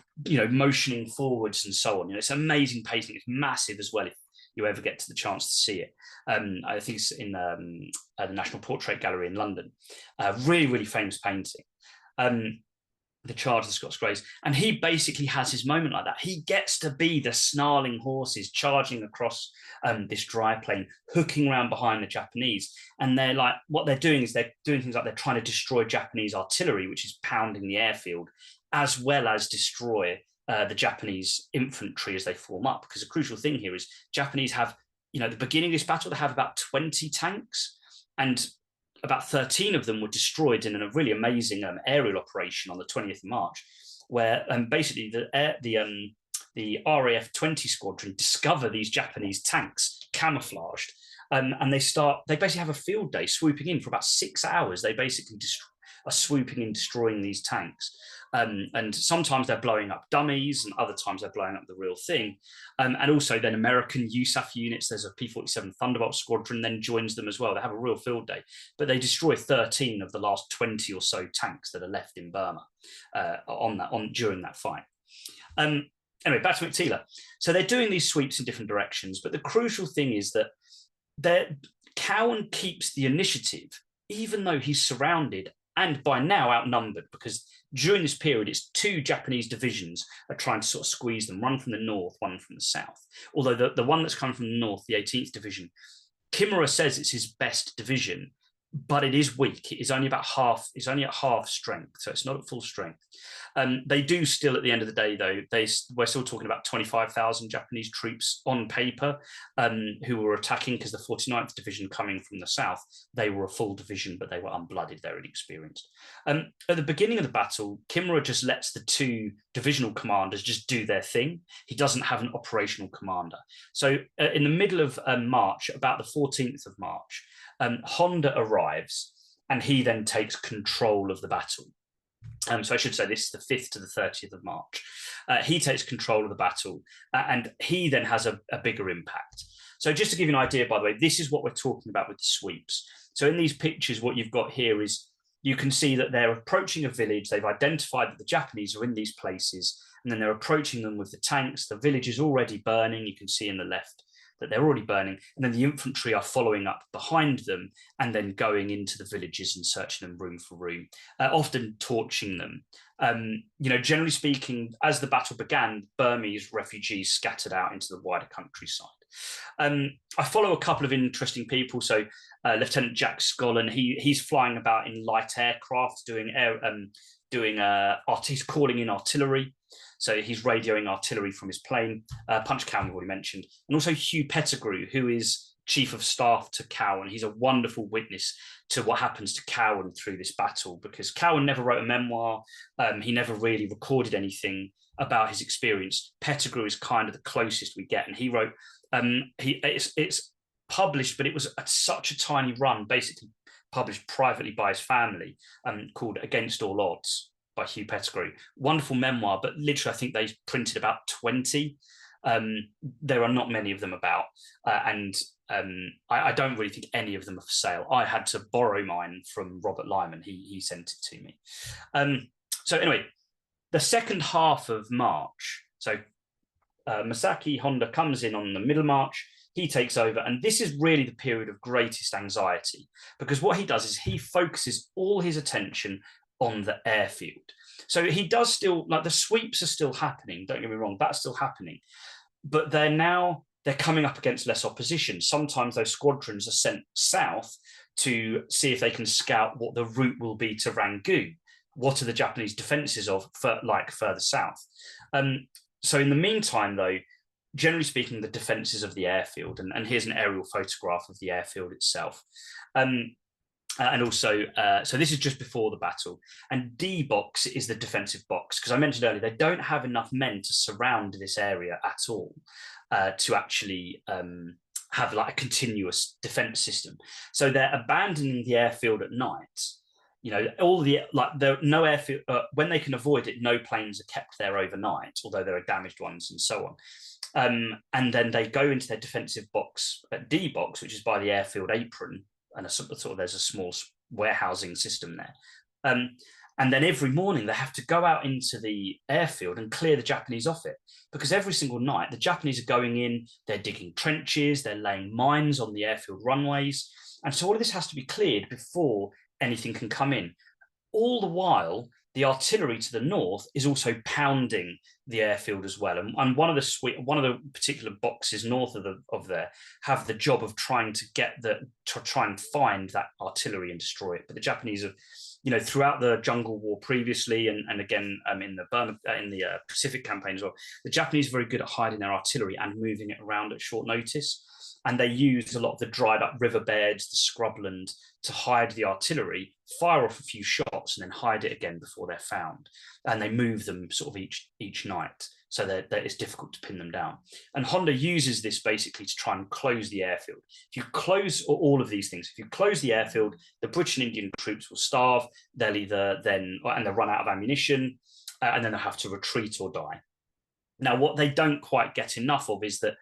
motioning forwards and so on. It's an amazing painting. It's massive as well, if you ever get to the chance to see it. I think it's in the National Portrait Gallery in London. Really, really famous painting. The charge of the Scots Greys. And he basically has his moment like that. He gets to be the snarling horses charging across this dry plain, hooking around behind the Japanese. And they're like, what they're doing is they're doing things like they're trying to destroy Japanese artillery, which is pounding the airfield, as well as destroy the Japanese infantry as they form up. Because the crucial thing here is Japanese have, at the beginning of this battle, they have about 20 tanks, and about 13 of them were destroyed in a really amazing aerial operation on the 20th of March, where basically the RAF 20 squadron discover these Japanese tanks camouflaged, and they basically have a field day swooping in for about 6 hours. They basically are swooping in, destroying these tanks. And sometimes they're blowing up dummies, and other times they're blowing up the real thing. And also then American USAF units, there's a P-47 Thunderbolt squadron then joins them as well. They have a real field day, but they destroy 13 of the last 20 or so tanks that are left in Burma during that fight. Anyway, back to Meiktila. So they're doing these sweeps in different directions, but the crucial thing is that Cowan keeps the initiative, even though he's surrounded and by now outnumbered, because during this period, it's 2 Japanese divisions are trying to sort of squeeze them, one from the north, one from the south. Although the one that's coming from the north, the 18th Division, Kimura says it's his best division, but it is weak. It is only about half. It's only at half strength, so it's not at full strength. They do still, at the end of the day, though, we're still talking about 25,000 Japanese troops on paper who were attacking, because the 49th Division coming from the south, they were a full division, but they were unblooded, they're inexperienced. At the beginning of the battle, Kimura just lets the 2 divisional commanders just do their thing. He doesn't have an operational commander. So in the middle of March, about the 14th of March, Honda arrives, and he then takes control of the battle. So I should say this is the 5th to the 30th of March. He takes control of the battle, and he then has a bigger impact. So just to give you an idea, by the way, this is what we're talking about with the sweeps. So in these pictures, what you've got here is, you can see that they're approaching a village. They've identified that the Japanese are in these places, and then they're approaching them with the tanks. The village is already burning. You can see in the left that they're already burning, and then the infantry are following up behind them and then going into the villages and searching them room for room, often torching them. Generally speaking, as the battle began, Burmese refugees scattered out into the wider countryside. I follow a couple of interesting people. So Lieutenant Jack Scollin, he's flying about in light aircraft, he's calling in artillery. So he's radioing artillery from his plane. Punch Cowan, we've already mentioned. And also Hugh Pettigrew, who is chief of staff to Cowan. He's a wonderful witness to what happens to Cowan through this battle, because Cowan never wrote a memoir. He never really recorded anything about his experience. Pettigrew is kind of the closest we get. And he wrote, it's published, but it was at such a tiny run, basically published privately by his family, called Against All Odds by Hugh Pettigrew. Wonderful memoir, but literally I think they printed about 20. There are not many of them about, and I don't really think any of them are for sale. I had to borrow mine from Robert Lyman. He sent it to me. So anyway, the second half of March, so Masaki Honda comes in on the middle of March. he takes over. And this is really the period of greatest anxiety, because what he does is he focuses all his attention on the airfield. So he does still, like, the sweeps are still happening, don't get me wrong, that's still happening. But they're coming up against less opposition. Sometimes those squadrons are sent south to see if they can scout what the route will be to Rangoon. What are the Japanese defenses like further south? So in the meantime, though, generally speaking, the defenses of the airfield, and here's an aerial photograph of the airfield itself. And also, so this is just before the battle. And D box is the defensive box, because I mentioned earlier, they don't have enough men to surround this area at all to actually have like a continuous defense system. So they're abandoning the airfield at night. You know, all the, like, there no airfield, when they can avoid it, no planes are kept there overnight, although there are damaged ones and so on. And then they go into their defensive box at D box, which is by the airfield apron, and there's a small warehousing system there. And then every morning they have to go out into the airfield and clear the Japanese off it, because every single night the Japanese are going in, they're digging trenches, they're laying mines on the airfield runways. And so all of this has to be cleared before anything can come in. All the while, the artillery to the north is also pounding the airfield as well. And one of the particular boxes north of there have the job of trying to try and find that artillery and destroy it. But the Japanese have, you know, throughout the Jungle War previously, and again in the Pacific campaign as well, the Japanese are very good at hiding their artillery and moving it around at short notice. And they use a lot of the dried up riverbeds, the scrubland, to hide the artillery, fire off a few shots, and then hide it again before they're found. And they move them sort of each night, so that it's difficult to pin them down. And Honda uses this basically to try and close the airfield. If you close all of these things, if you close the airfield, the British and Indian troops will starve. They'll they'll run out of ammunition, and then they'll have to retreat or die. Now, what they don't quite get enough of is that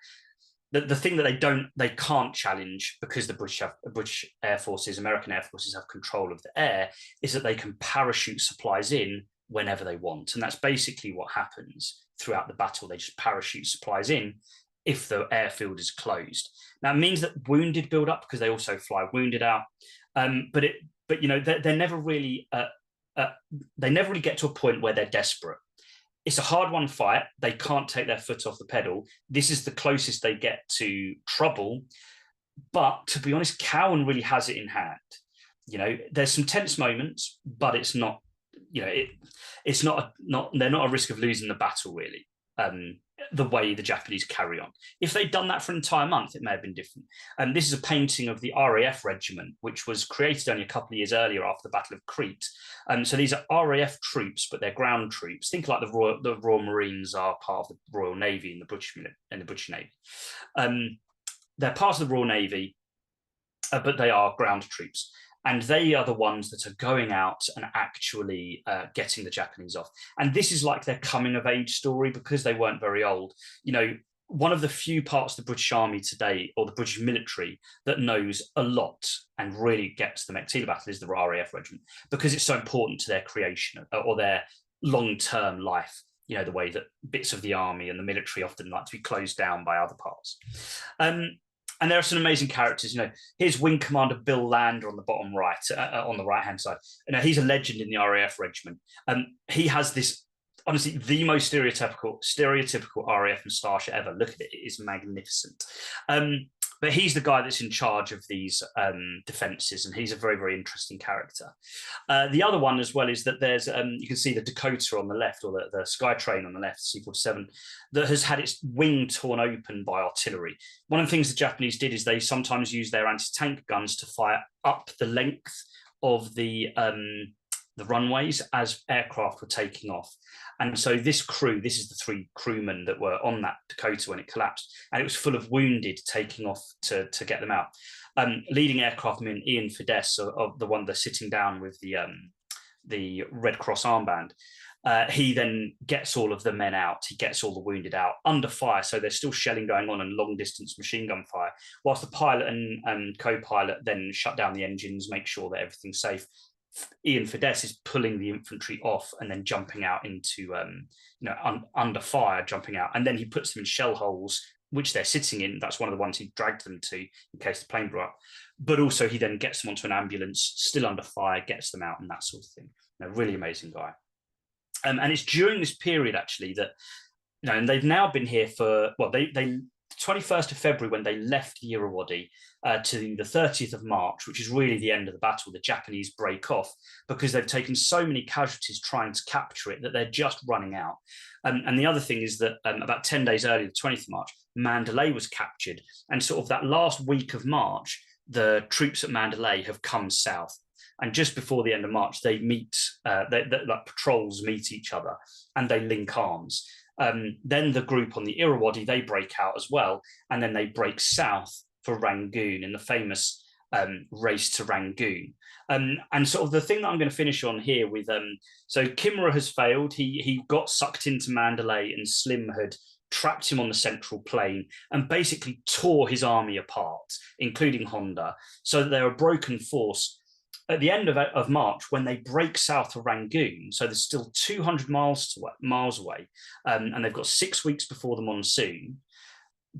the thing that they can't challenge, because the British Air Forces, American Air Forces have control of the air, is that they can parachute supplies in whenever they want. And that's basically what happens throughout the battle. They just parachute supplies in if the airfield is closed. Now, it means that wounded build up, because they also fly wounded out. But you know, they never really get to a point where they're desperate. It's a hard-won fight. They can't take their foot off the pedal. This is the closest they get to trouble. But to be honest, Cowan really has it in hand. You know, there's some tense moments, but it's not, you know, it's not they're not a risk of losing the battle, really, the way the Japanese carry on. If they'd done that for an entire month, it may have been different. This is a painting of the RAF regiment, which was created only a couple of years earlier after the Battle of Crete. So these are RAF troops, but they're ground troops. Think like the Royal Marines are part of the Royal Navy and the British Navy. They're part of the Royal Navy, but they are ground troops. And they are the ones that are going out and actually getting the Japanese off. And this is like their coming of age story, because they weren't very old. You know, one of the few parts of the British Army today, or the British military, that knows a lot and really gets the Meiktila battle is the RAF regiment, because it's so important to their creation or their long-term life. You know, the way that bits of the army and the military often like to be closed down by other parts. And there are some amazing characters. You know, here's Wing Commander Bill Lander on the bottom right, on the right-hand side. You know, he's a legend in the RAF regiment. He has this, honestly, the most stereotypical RAF moustache ever. Look at it; it is magnificent. But he's the guy that's in charge of these defences, and he's a very, very interesting character. The other one as well is that there's, you can see the Dakota on the left, or the Skytrain on the left, C-47, that has had its wing torn open by artillery. One of the things the Japanese did is they sometimes used their anti-tank guns to fire up the length of the runways as aircraft were taking off. And so this is the 3 crewmen that were on that Dakota when it collapsed, and it was full of wounded taking off to get them out. Leading aircraftman Ian Fidesz, of the one that's sitting down with the Red Cross armband, he then gets all of the men out. He gets all the wounded out under fire. So there's still shelling going on and long distance machine gun fire, whilst the pilot and co-pilot then shut down the engines, make sure that everything's safe. Ian Fidesz is pulling the infantry off and then jumping out into, under fire, jumping out. And then he puts them in shell holes which they're sitting in. That's one of the ones he dragged them to in case the plane blew up. But also he then gets them onto an ambulance, still under fire, gets them out and that sort of thing. Really amazing guy. And it's during this period actually that, and they've now been here for, well, they 21st of February when they left the Irrawaddy to the 30th of March, which is really the end of the battle, the Japanese break off because they've taken so many casualties trying to capture it that they're just running out. And the other thing is that about 10 days earlier, the 20th of March, Mandalay was captured. And sort of that last week of March, the troops at Mandalay have come south. And just before the end of March, they meet, like patrols meet each other and they link arms. Then the group on the Irrawaddy, they break out as well. And then they break south for Rangoon in the famous race to Rangoon. And sort of the thing that I'm going to finish on here with, so Kimura has failed. He got sucked into Mandalay and Slim had trapped him on the central plain and basically tore his army apart, including Honda. So they're a broken force. At the end of March, when they break south of Rangoon, so they're still 200 miles away, and they've got 6 weeks before the monsoon,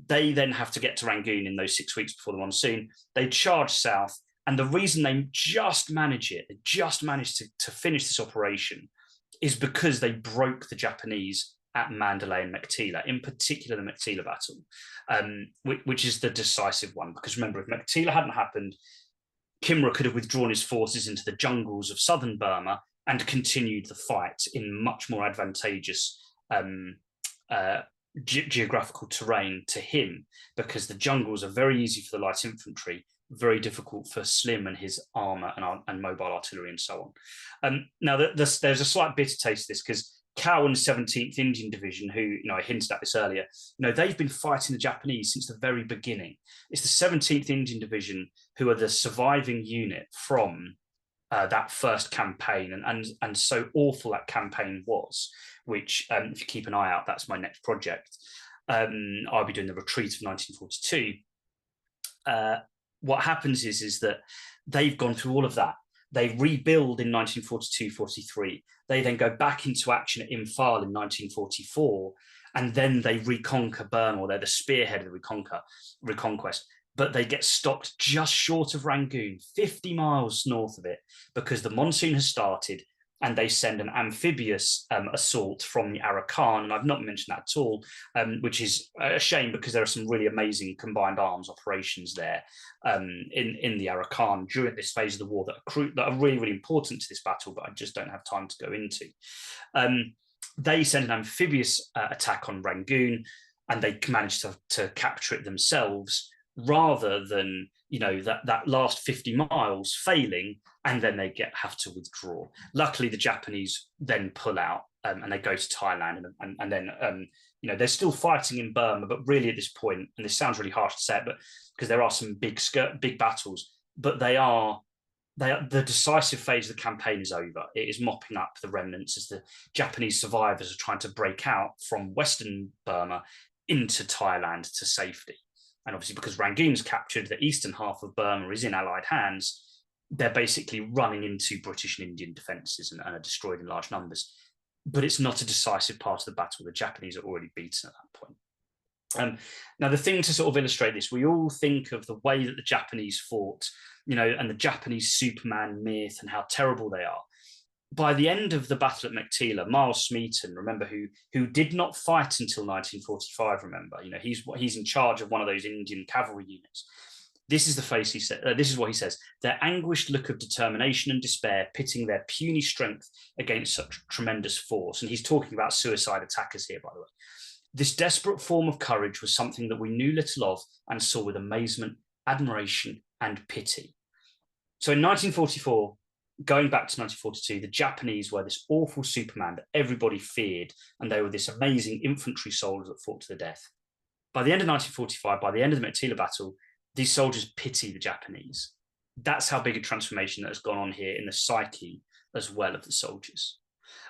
they then have to get to Rangoon in those 6 weeks before the monsoon. They charge south, and the reason they just manage it, they just managed to finish this operation, is because they broke the Japanese at Mandalay and Meiktila, in particular the Meiktila battle, which is the decisive one. Because remember, if Meiktila hadn't happened, Kimura could have withdrawn his forces into the jungles of southern Burma and continued the fight in much more advantageous geographical terrain to him, because the jungles are very easy for the light infantry, very difficult for Slim and his armour and mobile artillery and so on. Now, there's a slight bitter taste of this because Cow and 17th Indian Division, who, I hinted at this earlier, they've been fighting the Japanese since the very beginning. It's the 17th Indian Division who are the surviving unit from that first campaign, and so awful that campaign was, which, if you keep an eye out, that's my next project. I'll be doing the retreat of 1942. What happens is that they've gone through all of that. They rebuild in 1942-43. They then go back into action at Imphal in 1944, and then they reconquer Burma, or they're the spearhead of the reconquest. But they get stopped just short of Rangoon, 50 miles north of it, because the monsoon has started, and they send an amphibious assault from the Arakan, and I've not mentioned that at all, which is a shame because there are some really amazing combined arms operations there in the Arakan during this phase of the war that are really, really important to this battle, but I just don't have time to go into. They send an amphibious attack on Rangoon, and they manage to capture it themselves, rather than that last 50 miles failing, and then they have to withdraw. Luckily, the Japanese then pull out and they go to Thailand, and then they're still fighting in Burma, but really at this point, and this sounds really harsh to say it, but because there are some big battles, but the decisive phase of the campaign is over. It is mopping up the remnants as the Japanese survivors are trying to break out from Western Burma into Thailand to safety. And obviously, because Rangoon's captured, the eastern half of Burma is in Allied hands, they're basically running into British and Indian defences and are destroyed in large numbers. But it's not a decisive part of the battle. The Japanese are already beaten at that point. Now, the thing to sort of illustrate this, we all think of the way that the Japanese fought, and the Japanese Superman myth and how terrible they are. By the end of the battle at Meiktila, Miles Smeaton, remember, who did not fight until 1945, remember, he's in charge of one of those Indian cavalry units. This is the face he said. This is what he says: their anguished look of determination and despair, pitting their puny strength against such tremendous force. And he's talking about suicide attackers here, by the way. This desperate form of courage was something that we knew little of and saw with amazement, admiration, and pity. So in 1944, going back to 1942, the Japanese were this awful Superman that everybody feared, and they were this amazing infantry soldiers that fought to the death. By the end of 1945, by the end of the Meiktila battle, these soldiers pity the Japanese. That's how big a transformation that has gone on here in the psyche as well of the soldiers.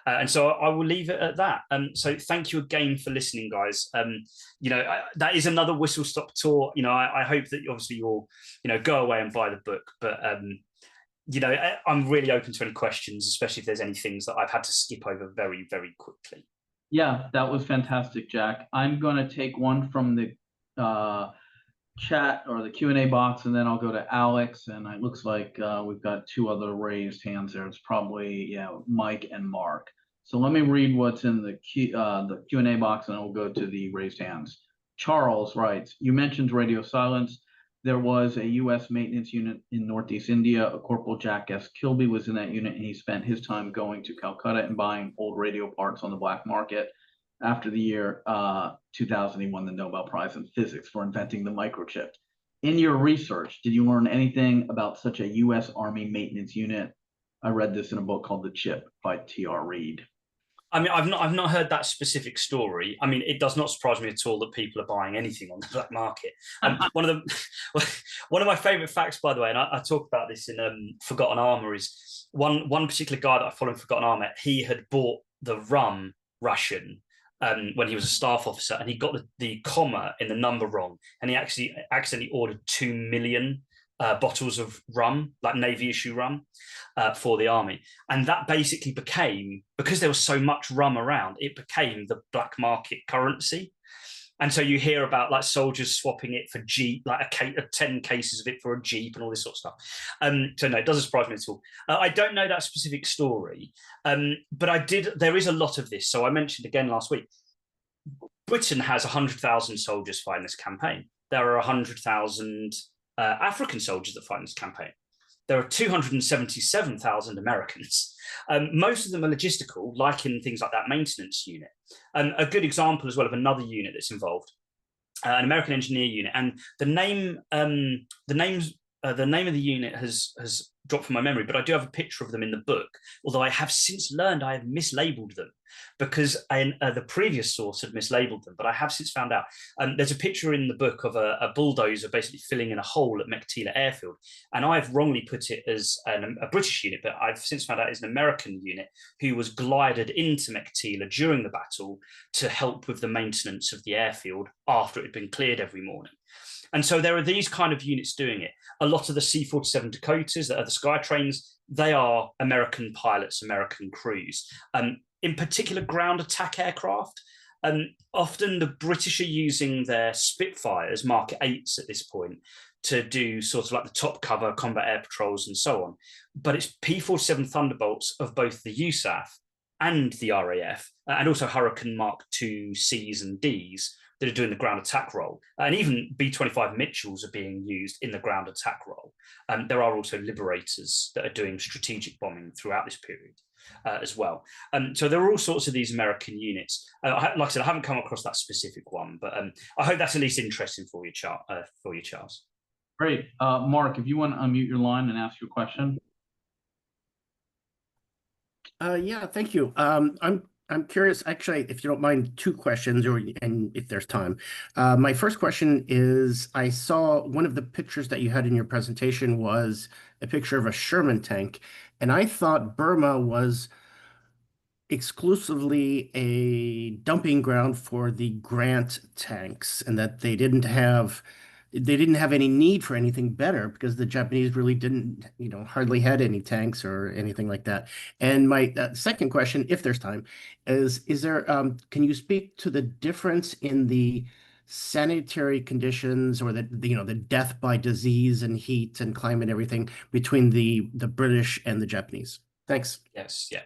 And so I will leave it at that. So thank you again for listening, guys. That is another whistle stop tour. I hope that obviously you'll, go away and buy the book, but I'm really open to any questions, especially if there's any things that I've had to skip over very, very quickly. Yeah, that was fantastic, Jack. I'm going to take one from the chat or the Q&A box, and then I'll go to Alex. And it looks like we've got two other raised hands there. It's probably Mike and Mark. So let me read what's in the Q&A box, and then we'll go to the raised hands. Charles writes, you mentioned radio silence. There was a U.S. maintenance unit in Northeast India. A Corporal Jack S. Kilby was in that unit, and he spent his time going to Calcutta and buying old radio parts on the black market. After the year 2000, he won the Nobel Prize in Physics for inventing the microchip. In your research, did you learn anything about such a U.S. Army maintenance unit? I read this in a book called The Chip by T.R. Reid. I mean, I've not heard that specific story. I mean, it does not surprise me at all that people are buying anything on the black market. One of my favorite facts, by the way, and I talk about this in Forgotten Armor, is one particular guy that I follow in Forgotten Armor. He had bought the rum ration when he was a staff officer, and he got the comma in the number wrong, and he actually accidentally ordered 2 million bottles of rum, like Navy issue rum, for the army. And that basically became, because there was so much rum around, it became the black market currency. And so you hear about like soldiers swapping it for Jeep, like 10 cases of it for a Jeep and all this sort of stuff. So no, it doesn't surprise me at all. I don't know that specific story, but there is a lot of this. So I mentioned again last week, Britain has 100,000 soldiers fighting this campaign. There are 100,000 African soldiers that fight in this campaign. There are 277,000 Americans. Most of them are logistical, like in things like that maintenance unit. A good example as well of another unit that's involved, an American engineer unit, and the name of the unit has dropped from my memory, but I do have a picture of them in the book, although I have since learned I have mislabeled them because the previous source had mislabeled them, but I have since found out. There's a picture in the book of a bulldozer basically filling in a hole at Meiktila airfield, and I've wrongly put it as a British unit, but I've since found out it's an American unit who was glided into Meiktila during the battle to help with the maintenance of the airfield after it had been cleared every morning. And so there are these kind of units doing it. A lot of the C-47 Dakotas that are the Skytrains, they are American pilots, American crews. In particular, ground attack aircraft. Often the British are using their Spitfires, Mark 8s at this point, to do sort of like the top cover combat air patrols and so on. But it's P-47 Thunderbolts of both the USAF and the RAF, and also Hurricane Mark 2 Cs and Ds, that are doing the ground attack role. And even B-25 Mitchells are being used in the ground attack role. There are also Liberators that are doing strategic bombing throughout this period as well. So there are all sorts of these American units. Like I said, I haven't come across that specific one, but I hope that's at least interesting for you, Charles. Great. Mark, if you want to unmute your line and ask your question. Yeah, thank you. I'm curious, actually, if you don't mind, two questions, and if there's time. My first question is, I saw one of the pictures that you had in your presentation was a picture of a Sherman tank, and I thought Burma was exclusively a dumping ground for the Grant tanks, and that they didn't have any need for anything better because the Japanese really didn't, hardly had any tanks or anything like that. And my second question, if there's time, is there, can you speak to the difference in the sanitary conditions or the death by disease and heat and climate and everything between the British and the Japanese? Thanks. Yes, yeah.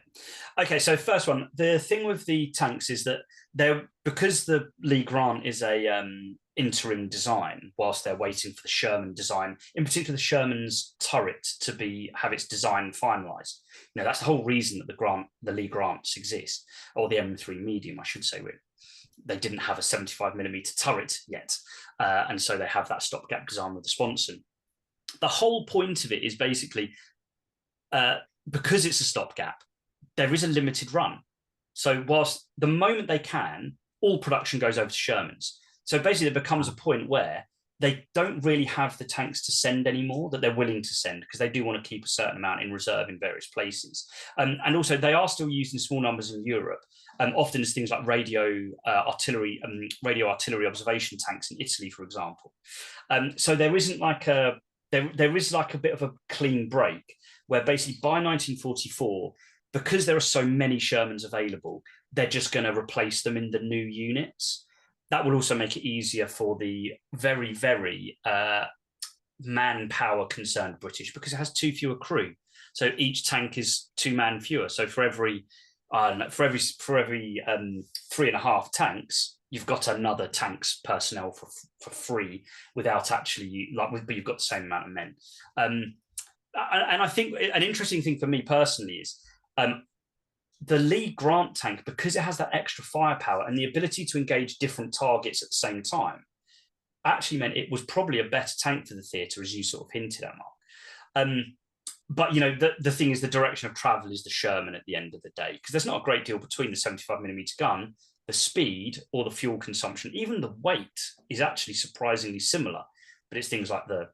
Okay, so first one, the thing with the tanks is that because the Lee Grant is a interim design whilst they're waiting for the Sherman design, in particular the Sherman's turret to have its design finalized. That's the whole reason that the Lee Grants exist, or the M3 medium, I should say. They didn't have a 75mm turret yet, and so they have that stopgap design with the Swanson. The whole point of it is basically, because it's a stopgap, there is a limited run. So whilst the moment they can, all production goes over to Sherman's. So basically there becomes a point where they don't really have the tanks to send anymore that they're willing to send, because they do want to keep a certain amount in reserve in various places. And also they are still used in small numbers in Europe, often as things like radio artillery observation tanks in Italy, for example. So there isn't like there is like a bit of a clean break, where basically by 1944, because there are so many Shermans available, they're just going to replace them in the new units. that will also make it easier for the very, very manpower concerned British, because it has 2 fewer crew. So each tank is 2 man fewer. So for every 3.5 tanks, you've got another tank's personnel for free without actually but you've got the same amount of men. And I think an interesting thing for me personally is the Lee Grant tank, because it has that extra firepower and the ability to engage different targets at the same time, actually meant it was probably a better tank for the theatre, as you sort of hinted at, Mark. But the thing is, the direction of travel is the Sherman at the end of the day, because there's not a great deal between the 75mm gun, the speed, or the fuel consumption. Even the weight is actually surprisingly similar, but it's things like the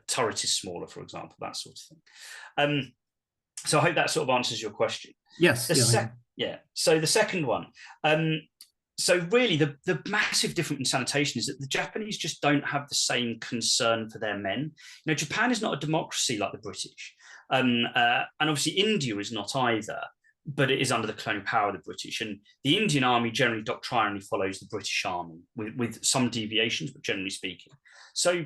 turret is smaller, for example, that sort of thing. So I hope that sort of answers your question. Yes. So the second one. So really, the massive difference in sanitation is that the Japanese just don't have the same concern for their men. Japan is not a democracy like the British. And obviously India is not either, but it is under the colonial power of the British. And the Indian Army generally doctrinally follows the British Army, with some deviations, but generally speaking. So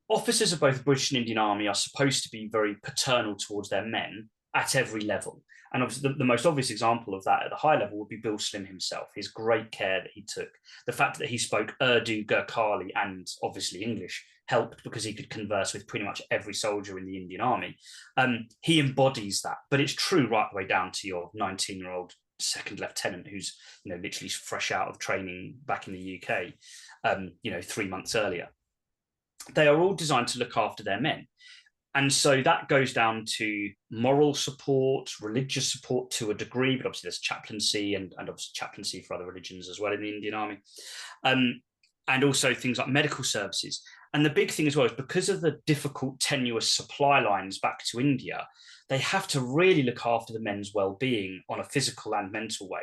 officers of both the British and Indian Army are supposed to be very paternal towards their men at every level. And obviously the most obvious example of that at the high level would be Bill Slim himself, his great care that he took. The fact that he spoke Urdu, Gurkhali, and obviously English helped, because he could converse with pretty much every soldier in the Indian Army. He embodies that, but it's true right the way down to your 19-year-old second lieutenant who's literally fresh out of training back in the UK, 3 months earlier. They are all designed to look after their men. And so that goes down to moral support, religious support to a degree, but obviously there's chaplaincy and obviously chaplaincy for other religions as well in the Indian Army. And also things like medical services. And the big thing as well is, because of the difficult, tenuous supply lines back to India, they have to really look after the men's well-being on a physical and mental way,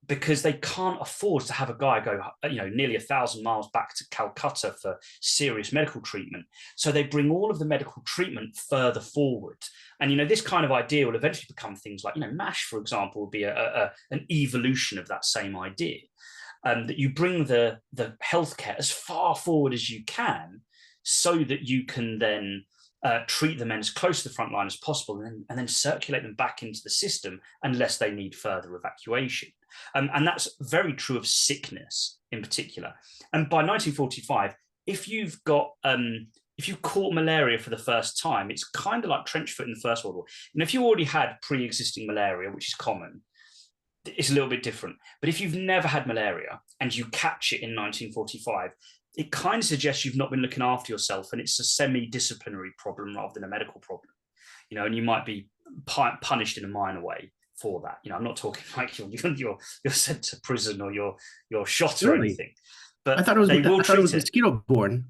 because they can't afford to have a guy go, nearly 1,000 miles back to Calcutta for serious medical treatment. So they bring all of the medical treatment further forward. And, this kind of idea will eventually become things like, MASH, for example, will be an evolution of that same idea. That you bring the healthcare as far forward as you can, so that you can then treat the men as close to the front line as possible, and then circulate them back into the system unless they need further evacuation. And that's very true of sickness in particular. And by 1945, if you've caught malaria for the first time, it's kind of like trench foot in the First World War. And if you already had pre-existing malaria, which is common, it's a little bit different. But if you've never had malaria and you catch it in 1945, it kind of suggests you've not been looking after yourself, and it's a semi-disciplinary problem rather than a medical problem. And you might be punished in a minor way for that. I'm not talking like you're sent to prison or you're shot or anything. But I thought it was mosquito-borne.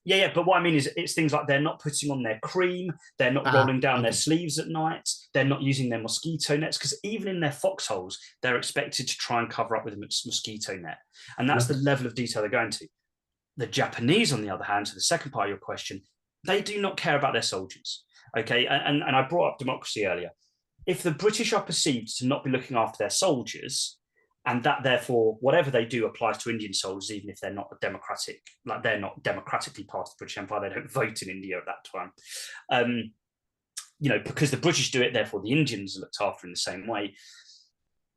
Yeah, but what I mean is, it's things like they're not putting on their cream, they're not rolling down their sleeves at night, they're not using their mosquito nets, because even in their foxholes, they're expected to try and cover up with a mosquito net. And that's the level of detail they're going to. The Japanese, on the other hand, to the second part of your question, they do not care about their soldiers. Okay, and I brought up democracy earlier. If the British are perceived to not be looking after their soldiers, and that therefore whatever they do applies to Indian soldiers, even if they're not they're not democratically part of the British Empire, they don't vote in India at that time. Because the British do it, therefore the Indians are looked after in the same way.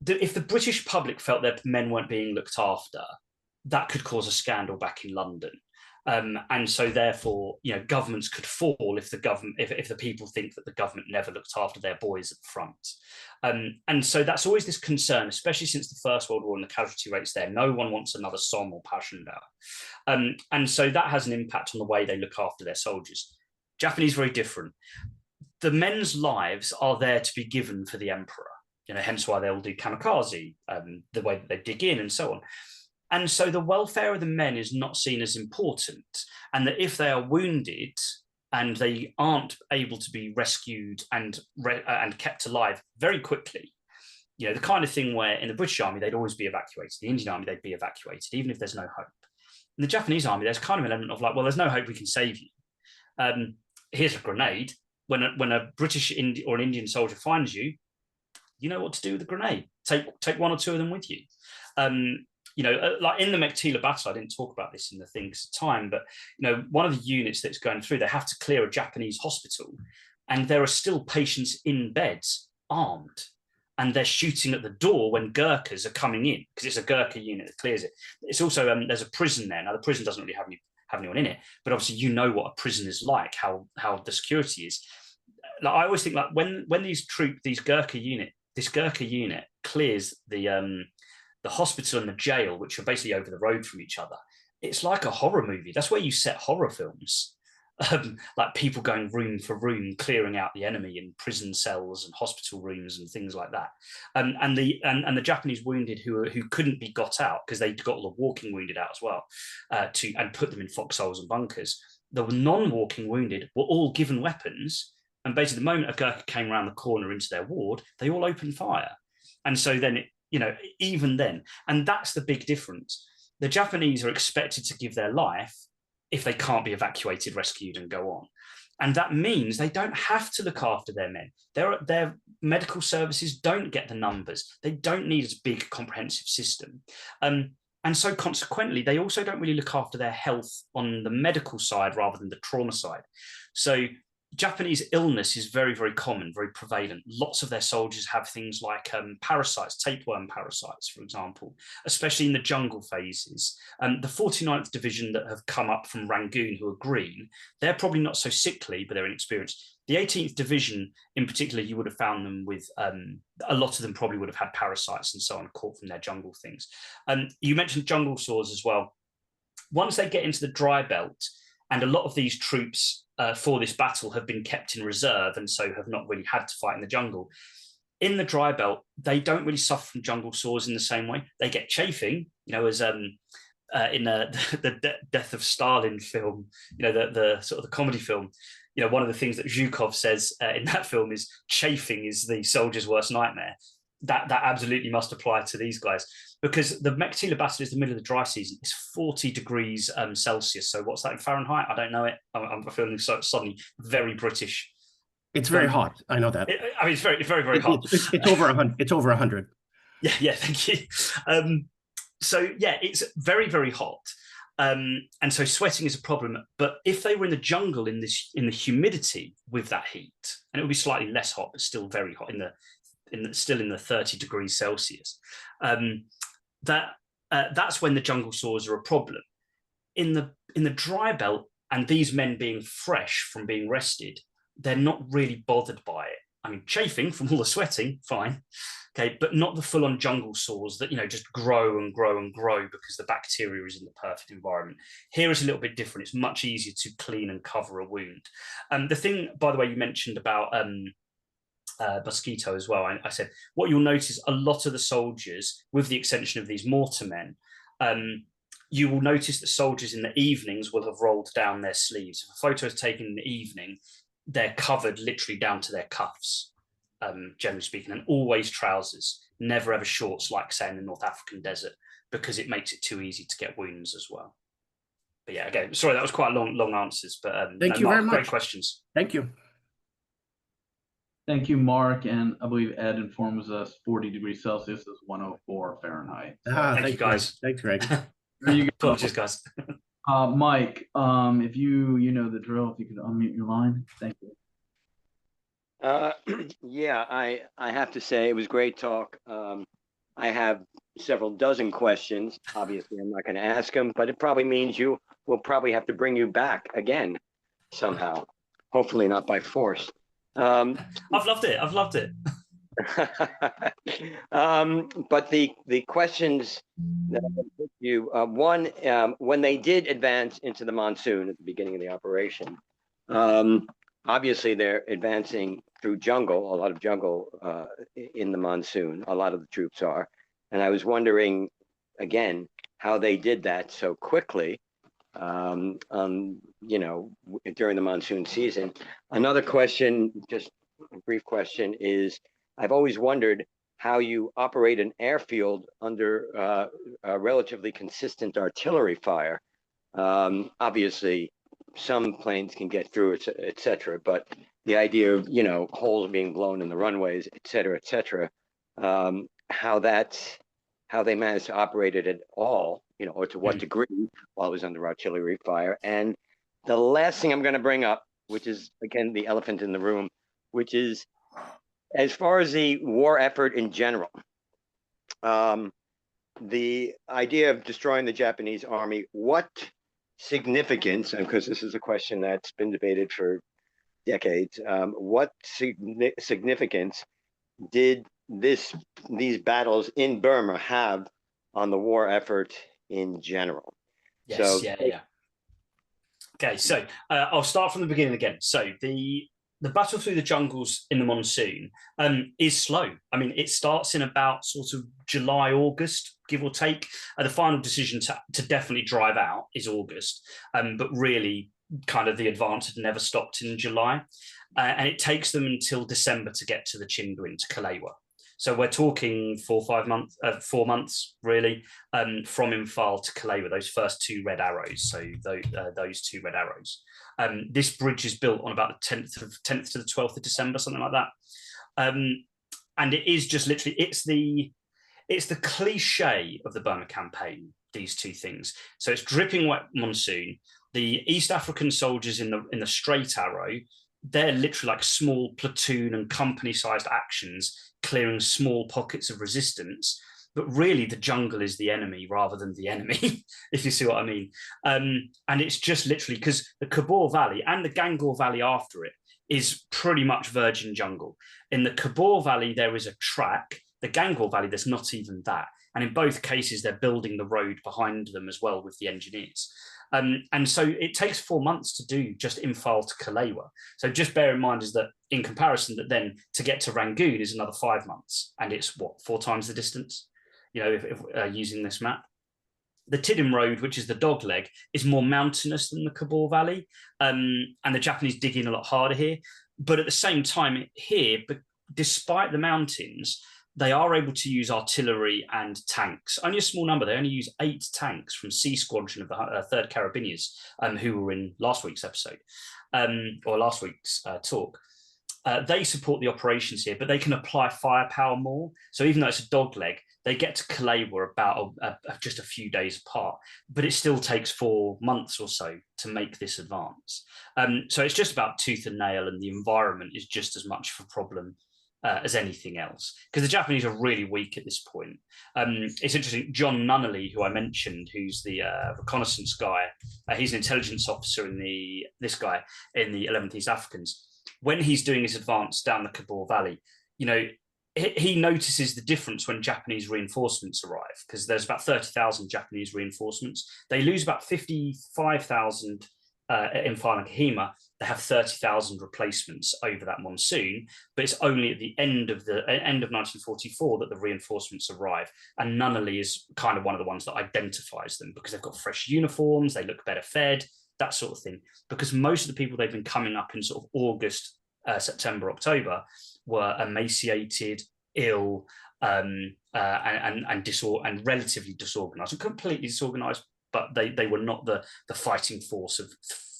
If the British public felt their men weren't being looked after, that could cause a scandal back in London. And so therefore, governments could fall if the people think that the government never looked after their boys at the front. And so that's always this concern, especially since the First World War and the casualty rates there. No one wants another Somme or Passchendaele. And so that has an impact on the way they look after their soldiers. Japanese, very different. The men's lives are there to be given for the emperor, hence why they'll do kamikaze, the way that they dig in and so on. And so the welfare of the men is not seen as important, and that if they are wounded and they aren't able to be rescued and kept alive very quickly, the kind of thing where in the British Army, they'd always be evacuated. The Indian Army, they'd be evacuated, even if there's no hope. In the Japanese Army, there's kind of an element of like, well, there's no hope, we can save you. Here's a grenade. When a British or an Indian soldier finds you, you know what to do with the grenade. Take one or two of them with you. like in the Meiktila battle, I didn't talk about this in the thing because of time, but one of the units that's going through, they have to clear a Japanese hospital, and there are still patients in beds armed, and they're shooting at the door when Gurkhas are coming in, because it's a Gurkha unit that clears it. It's also there's a prison there. Now the prison doesn't really have anyone in it, but obviously what a prison is like, how the security is. Like, I always think, like, when this Gurkha unit clears the hospital and the jail, which are basically over the road from each other, it's like a horror movie. That's where you set horror films. Like people going room for room, clearing out the enemy in prison cells and hospital rooms and things like that. And the Japanese wounded who couldn't be got out, because they got all the walking wounded out as well, and put them in foxholes and bunkers. The non-walking wounded were all given weapons, and basically the moment a Gurkha came around the corner into their ward, they all opened fire. And so then even then, and that's the big difference. The Japanese are expected to give their life if they can't be evacuated, rescued, and go on. And that means they don't have to look after their men. Their medical services don't get the numbers. They don't need a big, comprehensive system. And so consequently, they also don't really look after their health on the medical side rather than the trauma side. So Japanese illness is very, very common, very prevalent. Lots of their soldiers have things like parasites, tapeworm parasites, for example, especially in the jungle phases. The 49th Division that have come up from Rangoon, who are green, they're probably not so sickly, but they're inexperienced. The 18th Division, in particular, you would have found them with, a lot of them probably would have had parasites and so on, caught from their jungle things. You mentioned jungle sores as well. Once they get into the dry belt, and a lot of these troops for this battle have been kept in reserve and so have not really had to fight in the jungle. In the dry belt, they don't really suffer from jungle sores in the same way. They get chafing, as in the Death of Stalin film, the sort of the comedy film. One of the things that Zhukov says in that film is chafing is the soldier's worst nightmare. That absolutely must apply to these guys, because the Meiktila battle is the middle of the dry season. It's 40 degrees Celsius. So what's that in Fahrenheit? I don't know it. I'm feeling suddenly very British. It's very hot. I know that. It's very, very, very hot. It's over 100. It's over 100. Yeah. Thank you. So yeah, it's very, very hot. And so sweating is a problem. But if they were in the jungle in the humidity with that heat, and it would be slightly less hot, but still very hot still in the 30 degrees Celsius, that's when the jungle sores are a problem. In the dry belt, and these men being fresh from being rested, they're not really bothered by it. I mean, chafing from all the sweating, fine, okay, but not the full-on jungle sores that just grow and grow and grow because the bacteria is in the perfect environment. Here is a little bit different. It's much easier to clean and cover a wound. The thing, by the way, you mentioned about mosquito as well. I said what you'll notice, a lot of the soldiers, with the exception of these mortar men, you will notice that soldiers in the evenings will have rolled down their sleeves. If a photo is taken in the evening, they're covered literally down to their cuffs, generally speaking, and always trousers, never ever shorts like, say, in the North African desert, because it makes it too easy to get wounds as well. But yeah, again, sorry, that was quite long answers, but thank you very much. Great questions. Thank you. Thank you, Mark. And I believe Ed informs us 40 degrees Celsius is 104 Fahrenheit. So, thank you, guys. Thanks, Greg. there you go. Apologies, guys. Mike, if you know the drill, if you could unmute your line. Thank you. Yeah, I have to say it was great talk. I have several dozen questions. Obviously, I'm not going to ask them, but it probably means we'll probably have to bring you back again somehow. Hopefully not by force. I've loved it. I've loved it. But the questions that I'm going to put you, one, when they did advance into the monsoon at the beginning of the operation, obviously they're advancing through jungle, a lot of jungle in the monsoon, a lot of the troops are. And I was wondering, again, how they did that so quickly, during the monsoon season. Another question, just a brief question, is I've always wondered how you operate an airfield under a relatively consistent artillery fire. Obviously, some planes can get through, et cetera, but the idea of, holes being blown in the runways, et cetera, how how they managed to operate it at all, you know, or to what degree while it was under artillery fire. And the last thing I'm going to bring up, which is, again, the elephant in the room, which is as far as the war effort in general, the idea of destroying the Japanese army, what significance, and because this is a question that's been debated for decades, what significance did these battles in Burma have on the war effort in general? Yes, So, yeah. Okay, so I'll start from the beginning again. So the battle through the jungles in the monsoon is slow. I mean, it starts in about sort of July, August, give or take. The final decision to definitely drive out is August, but really kind of the advance had never stopped in July. And it takes them until December to get to the Chinguin, to Kalewa. So we're talking 4 months really, from Imphal to Kalewa, those first 2 red arrows. So those 2 red arrows. This bridge is built on about the 10th to the 12th of December, something like that. And it is just literally, it's the cliche of the Burma campaign, these 2 things. So it's dripping wet monsoon. The East African soldiers in the straight arrow, they're literally like small platoon and company-sized actions, clearing small pockets of resistance. But really, the jungle is the enemy rather than the enemy, if you see what I mean. And it's just literally because the Kabul Valley and the Gangor Valley after it is pretty much virgin jungle. In the Kabul Valley, there is a track. The Gangor Valley, there's not even that. And in both cases, they're building the road behind them as well with the engineers. And so it takes 4 months to do just Imphal to Kalewa. So just bear in mind is that in comparison that then to get to Rangoon is another 5 months. And it's what, 4 times the distance, you know, if using this map. The Tiddim Road, which is the dog leg, is more mountainous than the Kabul Valley. And the Japanese dig in a lot harder here. But at the same time here, but despite the mountains, they are able to use artillery and tanks. Only a small number. They only use 8 tanks from C Squadron of the 3rd Carabiniers, who were in last week's episode, or last week's talk. They support the operations here, but they can apply firepower more. So even though it's a dog leg, they get to Kalewa about just a few days apart, but it still takes 4 months or so to make this advance. So it's just about tooth and nail, and the environment is just as much of a problem as anything else, because the Japanese are really weak at this point. It's interesting, John Nunnally, who I mentioned, who's the reconnaissance guy, he's an intelligence officer in the 11th East Africans. When he's doing his advance down the Kabul Valley, you know, he notices the difference when Japanese reinforcements arrive, because there's about 30,000 Japanese reinforcements. They lose about 55,000 in Imphal and Kohima. They have 30,000 replacements over that monsoon, but it's only at the end of 1944 that the reinforcements arrive. And Nunnally is kind of one of the ones that identifies them, because they've got fresh uniforms, they look better fed, that sort of thing. Because most of the people they've been coming up in sort of August, September, October were emaciated, ill, and relatively disorganized, and completely disorganized, but they were not the fighting force of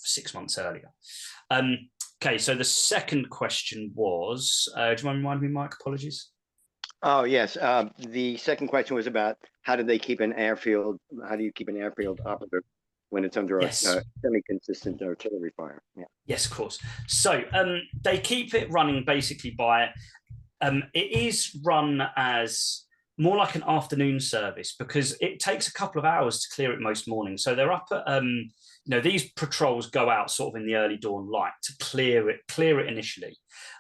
6 months earlier. Okay, so the second question was, do you mind reminding me, Mike? Apologies. Oh, yes. The second question was about how do you keep an airfield operative when it's under semi-consistent artillery fire? Yeah. Yes, of course. So they keep it running basically by, it is run as more like an afternoon service, because it takes a couple of hours to clear it most mornings. So they're up at, these patrols go out sort of in the early dawn light to clear it initially.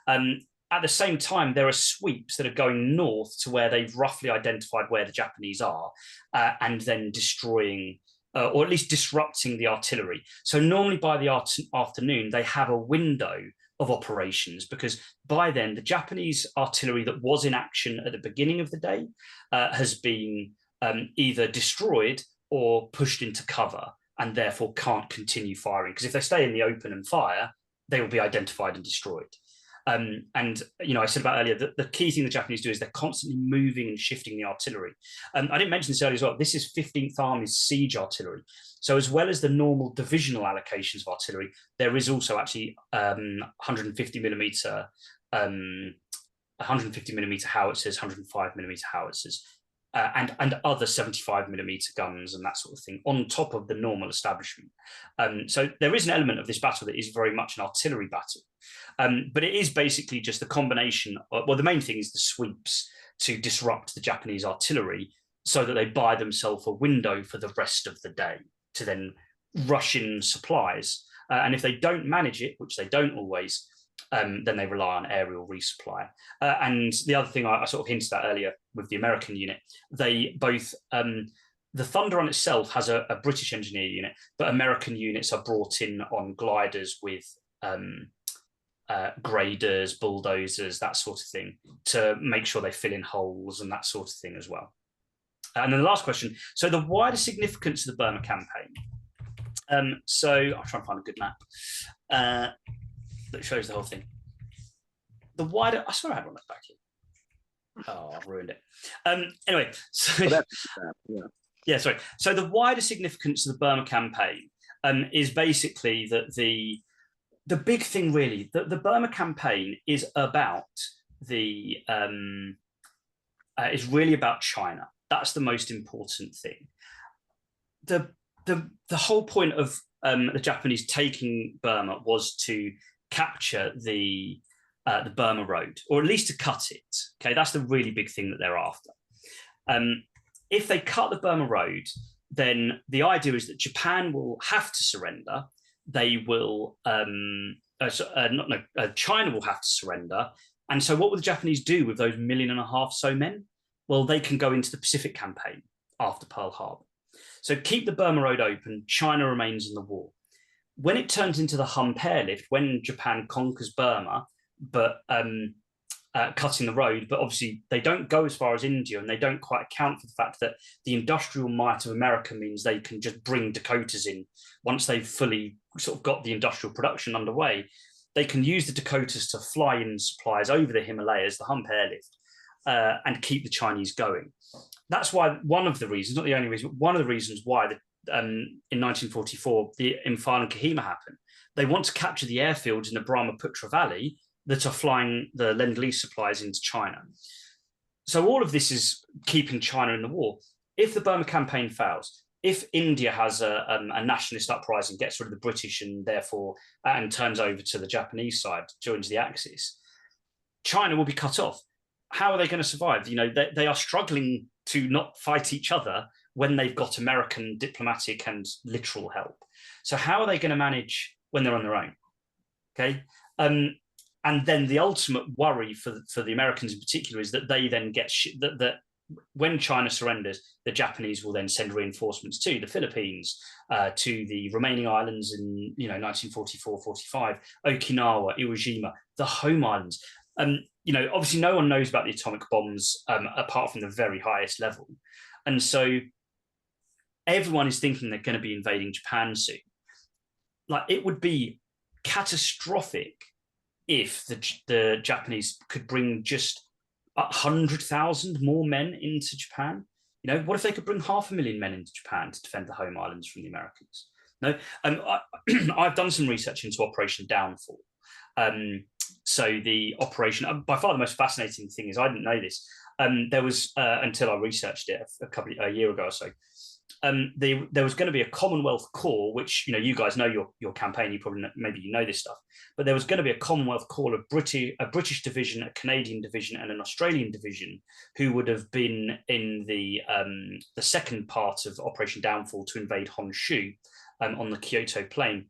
At the same time, there are sweeps that are going north to where they've roughly identified where the Japanese are, and then destroying, or at least disrupting the artillery. So normally by the afternoon, they have a window of operations, because by then the Japanese artillery that was in action at the beginning of the day has been either destroyed or pushed into cover, and therefore can't continue firing, because if they stay in the open and fire, they will be identified and destroyed. And I said about earlier that the key thing the Japanese do is they're constantly moving and shifting the artillery. I didn't mention this earlier as well. This is 15th Army's siege artillery. So as well as the normal divisional allocations of artillery, there is also actually 150 millimeter howitzers, 105 millimeter howitzers, and other 75mm guns and that sort of thing on top of the normal establishment. So there is an element of this battle that is very much an artillery battle. But it is basically just the combination well, the main thing is the sweeps to disrupt the Japanese artillery so that they buy themselves a window for the rest of the day to then rush in supplies. And if they don't manage it, which they don't always, then they rely on aerial resupply. And the other thing I sort of hinted at earlier with the American unit, they both, the Thunder on itself has a British engineer unit, but American units are brought in on gliders with graders, bulldozers, that sort of thing, to make sure they fill in holes and that sort of thing as well. And then the last question, so the wider significance of the Burma campaign. So I'll try and find a good map that shows the whole thing. The wider, I swear I had one back here. Oh, I've ruined it. Anyway, so yeah, sorry. So the wider significance of the Burma campaign is basically that the big thing really, the Burma campaign is about is really about China. That's the most important thing. The whole point of the Japanese taking Burma was to capture the Burma Road, or at least to cut it. Okay, that's the really big thing that they're after. If they cut the Burma Road, then the idea is that Japan will have to surrender. They will, China will have to surrender. And so what will the Japanese do with those 1.5 million so men? Well, they can go into the Pacific campaign after Pearl Harbor. So keep the Burma Road open, China remains in the war. When it turns into the hump airlift, when Japan conquers Burma, but cutting the road, but obviously they don't go as far as India, and they don't quite account for the fact that the industrial might of America means they can just bring Dakotas in. Once they've fully sort of got the industrial production underway, they can use the Dakotas to fly in supplies over the Himalayas, the hump airlift, and keep the Chinese going. That's why one of the reasons, not the only reason, but one of the reasons why in 1944, the Imphal and Kohima happened. They want to capture the airfields in the Brahmaputra Valley that are flying the Lend-Lease supplies into China. So all of this is keeping China in the war. If the Burma campaign fails, if India has a nationalist uprising, gets rid of the British and therefore and turns over to the Japanese side, joins the Axis, China will be cut off. How are they going to survive? You know, they are struggling to not fight each other when they've got American diplomatic and literal help. So how are they going to manage when they're on their own? Okay. And then the ultimate worry for the Americans in particular is that they then get that when China surrenders, the Japanese will then send reinforcements to the Philippines, to the remaining islands in 1944, 45, Okinawa, Iwo Jima, the home islands. Obviously no one knows about the atomic bombs apart from the very highest level. And so everyone is thinking they're going to be invading Japan soon. Like, it would be catastrophic if the Japanese could bring just 100,000 more men into Japan. What if they could bring 500,000 men into Japan to defend the home islands from the Americans? No, I've done some research into Operation Downfall. So the operation, by far the most fascinating thing is, I didn't know this. There was, until I researched it a year ago or so, there was going to be a Commonwealth Corps, which, you guys know your campaign, you probably know, maybe you know this stuff, but there was going to be a Commonwealth Corps of a British division, a Canadian division, and an Australian division, who would have been in the second part of Operation Downfall to invade Honshu on the Kyoto Plain.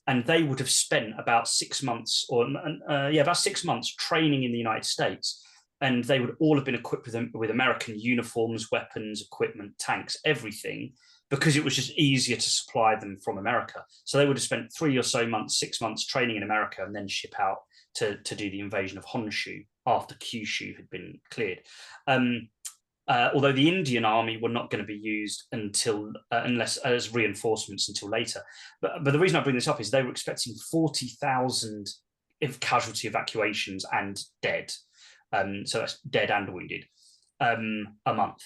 And they would have spent about 6 months, about 6 months training in the United States. And they would all have been equipped with American uniforms, weapons, equipment, tanks, everything, because it was just easier to supply them from America. So they would have spent 3 or so months, 6 months training in America, and then ship out to do the invasion of Honshu after Kyushu had been cleared. Although the Indian army were not going to be used unless as reinforcements until later. But the reason I bring this up is they were expecting 40,000 casualty evacuations and dead. So that's dead and wounded a month,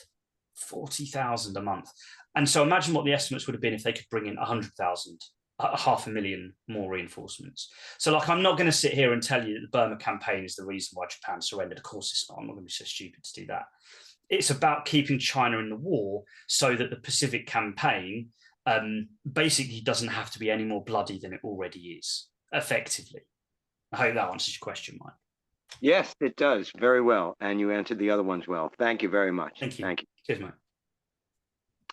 40,000 a month. And so imagine what the estimates would have been if they could bring in 100,000, 500,000 more reinforcements. So, I'm not going to sit here and tell you that the Burma campaign is the reason why Japan surrendered. Of course it's not. I'm not going to be so stupid to do that. it's about keeping China in the war so that the Pacific campaign basically doesn't have to be any more bloody than it already is, effectively. I hope that answers your question, Mike. Yes, it does very well, and you answered the other ones well. Thank you very much. Thank you. Thank you. Cheers, Mike.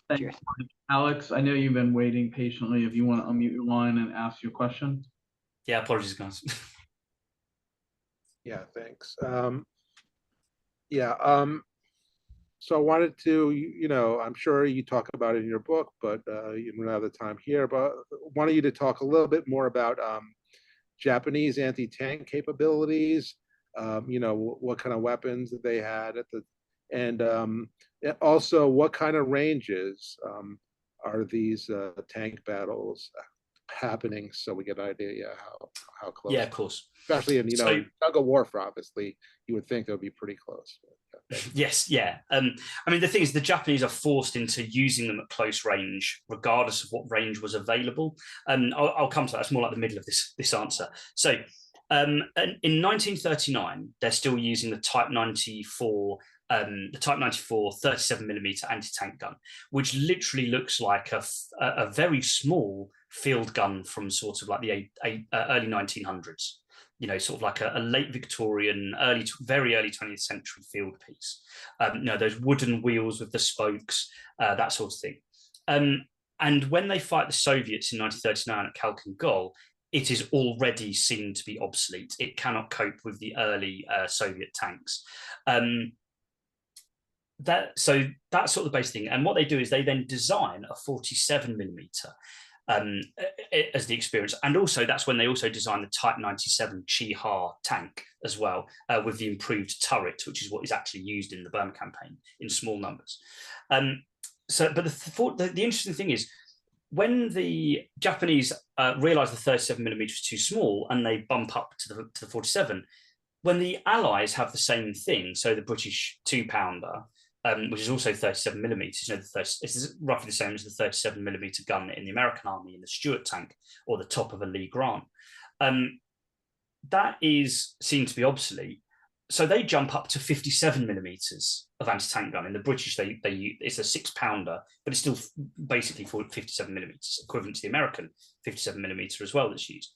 Thanks, Cheers. Mike. Alex, I know you've been waiting patiently. If you want to unmute your line and ask your question. Yeah, apologies, guys. Yeah, thanks. So I wanted to, I'm sure you talk about it in your book, but you don't have the time here, but wanted you to talk a little bit more about Japanese anti-tank capabilities, what kind of weapons that they had and also what kind of ranges are these tank battles happening, so we get an idea how close. Yeah, of course. Especially in tug of war, obviously, you would think they would be pretty close. Yes, yeah. I mean, the thing is, the Japanese are forced into using them at close range, regardless of what range was available. And I'll come to that. It's more like the middle of this answer. So, in 1939, they're still using the Type 94. The Type 94 37mm anti-tank gun, which literally looks like a very small field gun from sort of like the early 1900s, sort of like a late Victorian, very early 20th century field piece. Those wooden wheels with the spokes, that sort of thing. And when they fight the Soviets in 1939 at Khalkhin Gol, it is already seen to be obsolete. It cannot cope with the early Soviet tanks. That's sort of the basic thing. And what they do is they then design a 47mm as the experience. And also that's when they also design the Type 97 Chi-Ha tank as well, with the improved turret, which is what is actually used in the Burma campaign in small numbers. But the interesting thing is, when the Japanese realize the 37mm is too small and they bump up to the 47, when the Allies have the same thing, so the British 2-pounder, which is also 37mm, it's roughly the same as the 37mm gun in the American Army in the Stuart tank or the top of a Lee Grant. That is seen to be obsolete. So they jump up to 57mm of anti-tank gun. In the British, it's a 6-pounder, but it's still basically 57mm, equivalent to the American 57mm as well that's used.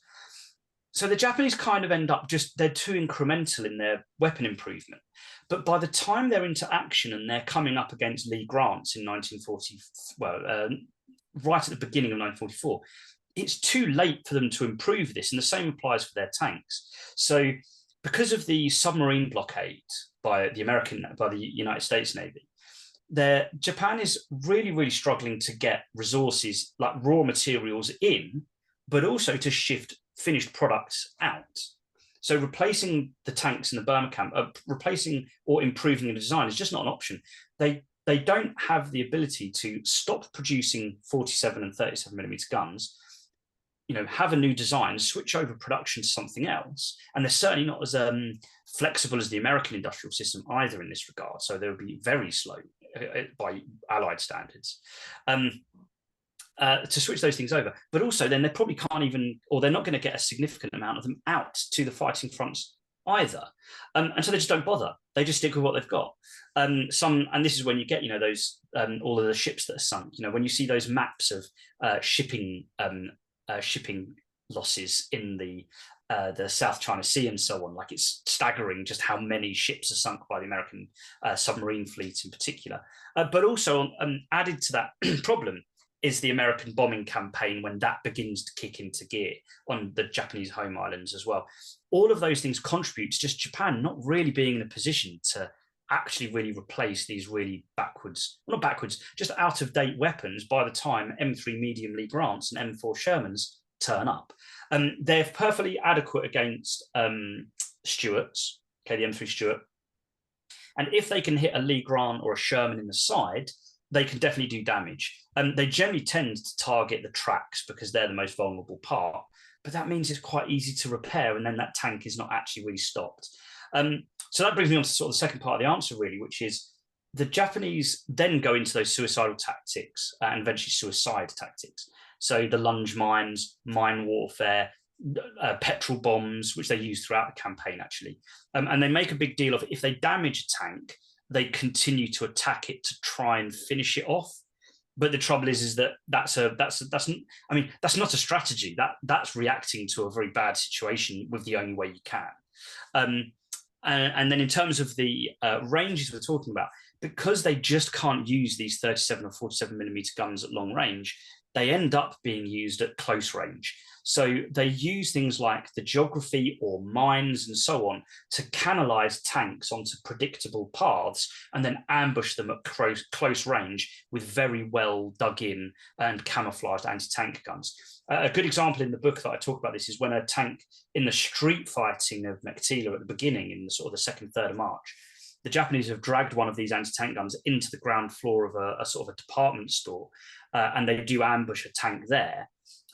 So the Japanese kind of end up they're too incremental in their weapon improvement. But by the time they're into action and they're coming up against Lee Grants in 1940, right at the beginning of 1944, it's too late for them to improve this. And the same applies for their tanks. So because of the submarine blockade by the United States Navy, Japan is really, really struggling to get resources like raw materials in, but also to shift finished products out. So replacing the tanks in the Burma camp, replacing or improving the design is just not an option. They don't have the ability to stop producing 47 and 37mm guns, have a new design, switch over production to something else. And they're certainly not as flexible as the American industrial system either in this regard. So they'll be very slow by Allied standards. To switch those things over, but also then they probably can't even, or they're not going to get a significant amount of them out to the fighting fronts either, and so they just don't bother. They just stick with what they've got. And this is when you get, those all of the ships that are sunk. When you see those maps of shipping losses in the South China Sea and so on, like it's staggering just how many ships are sunk by the American submarine fleet in particular. But also added to that problem is the American bombing campaign when that begins to kick into gear on the Japanese home islands as well. All of those things contribute to just Japan not really being in a position to actually really replace these really just out-of-date weapons by the time M3 medium Lee Grants and M4 Shermans turn up. They're perfectly adequate against Stuarts, the M3 Stuart. And if they can hit a Lee Grant or a Sherman in the side, they can definitely do damage. They generally tend to target the tracks because they're the most vulnerable part, but that means it's quite easy to repair, and then that tank is not actually really stopped. So that brings me on to sort of the second part of the answer, really, which is the Japanese then go into those suicidal tactics and eventually suicide tactics. So the lunge mines, mine warfare, petrol bombs, which they use throughout the campaign, actually. And they make a big deal of if they damage a tank, they continue to attack it to try and finish it off. But the trouble is that that's not a strategy. That's reacting to a very bad situation with the only way you can. And then in terms of the ranges we're talking about, because they just can't use these 37 or 47 millimeter guns at long range, they end up being used at close range. So they use things like the geography or mines and so on to canalize tanks onto predictable paths and then ambush them at close range with very well dug in and camouflaged anti-tank guns. A good example in the book that I talk about this is when a tank in the street fighting of Meiktila at the beginning, in the sort of the 2nd, 3rd of March, the Japanese have dragged one of these anti-tank guns into the ground floor of a sort of a department store, and they do ambush a tank there.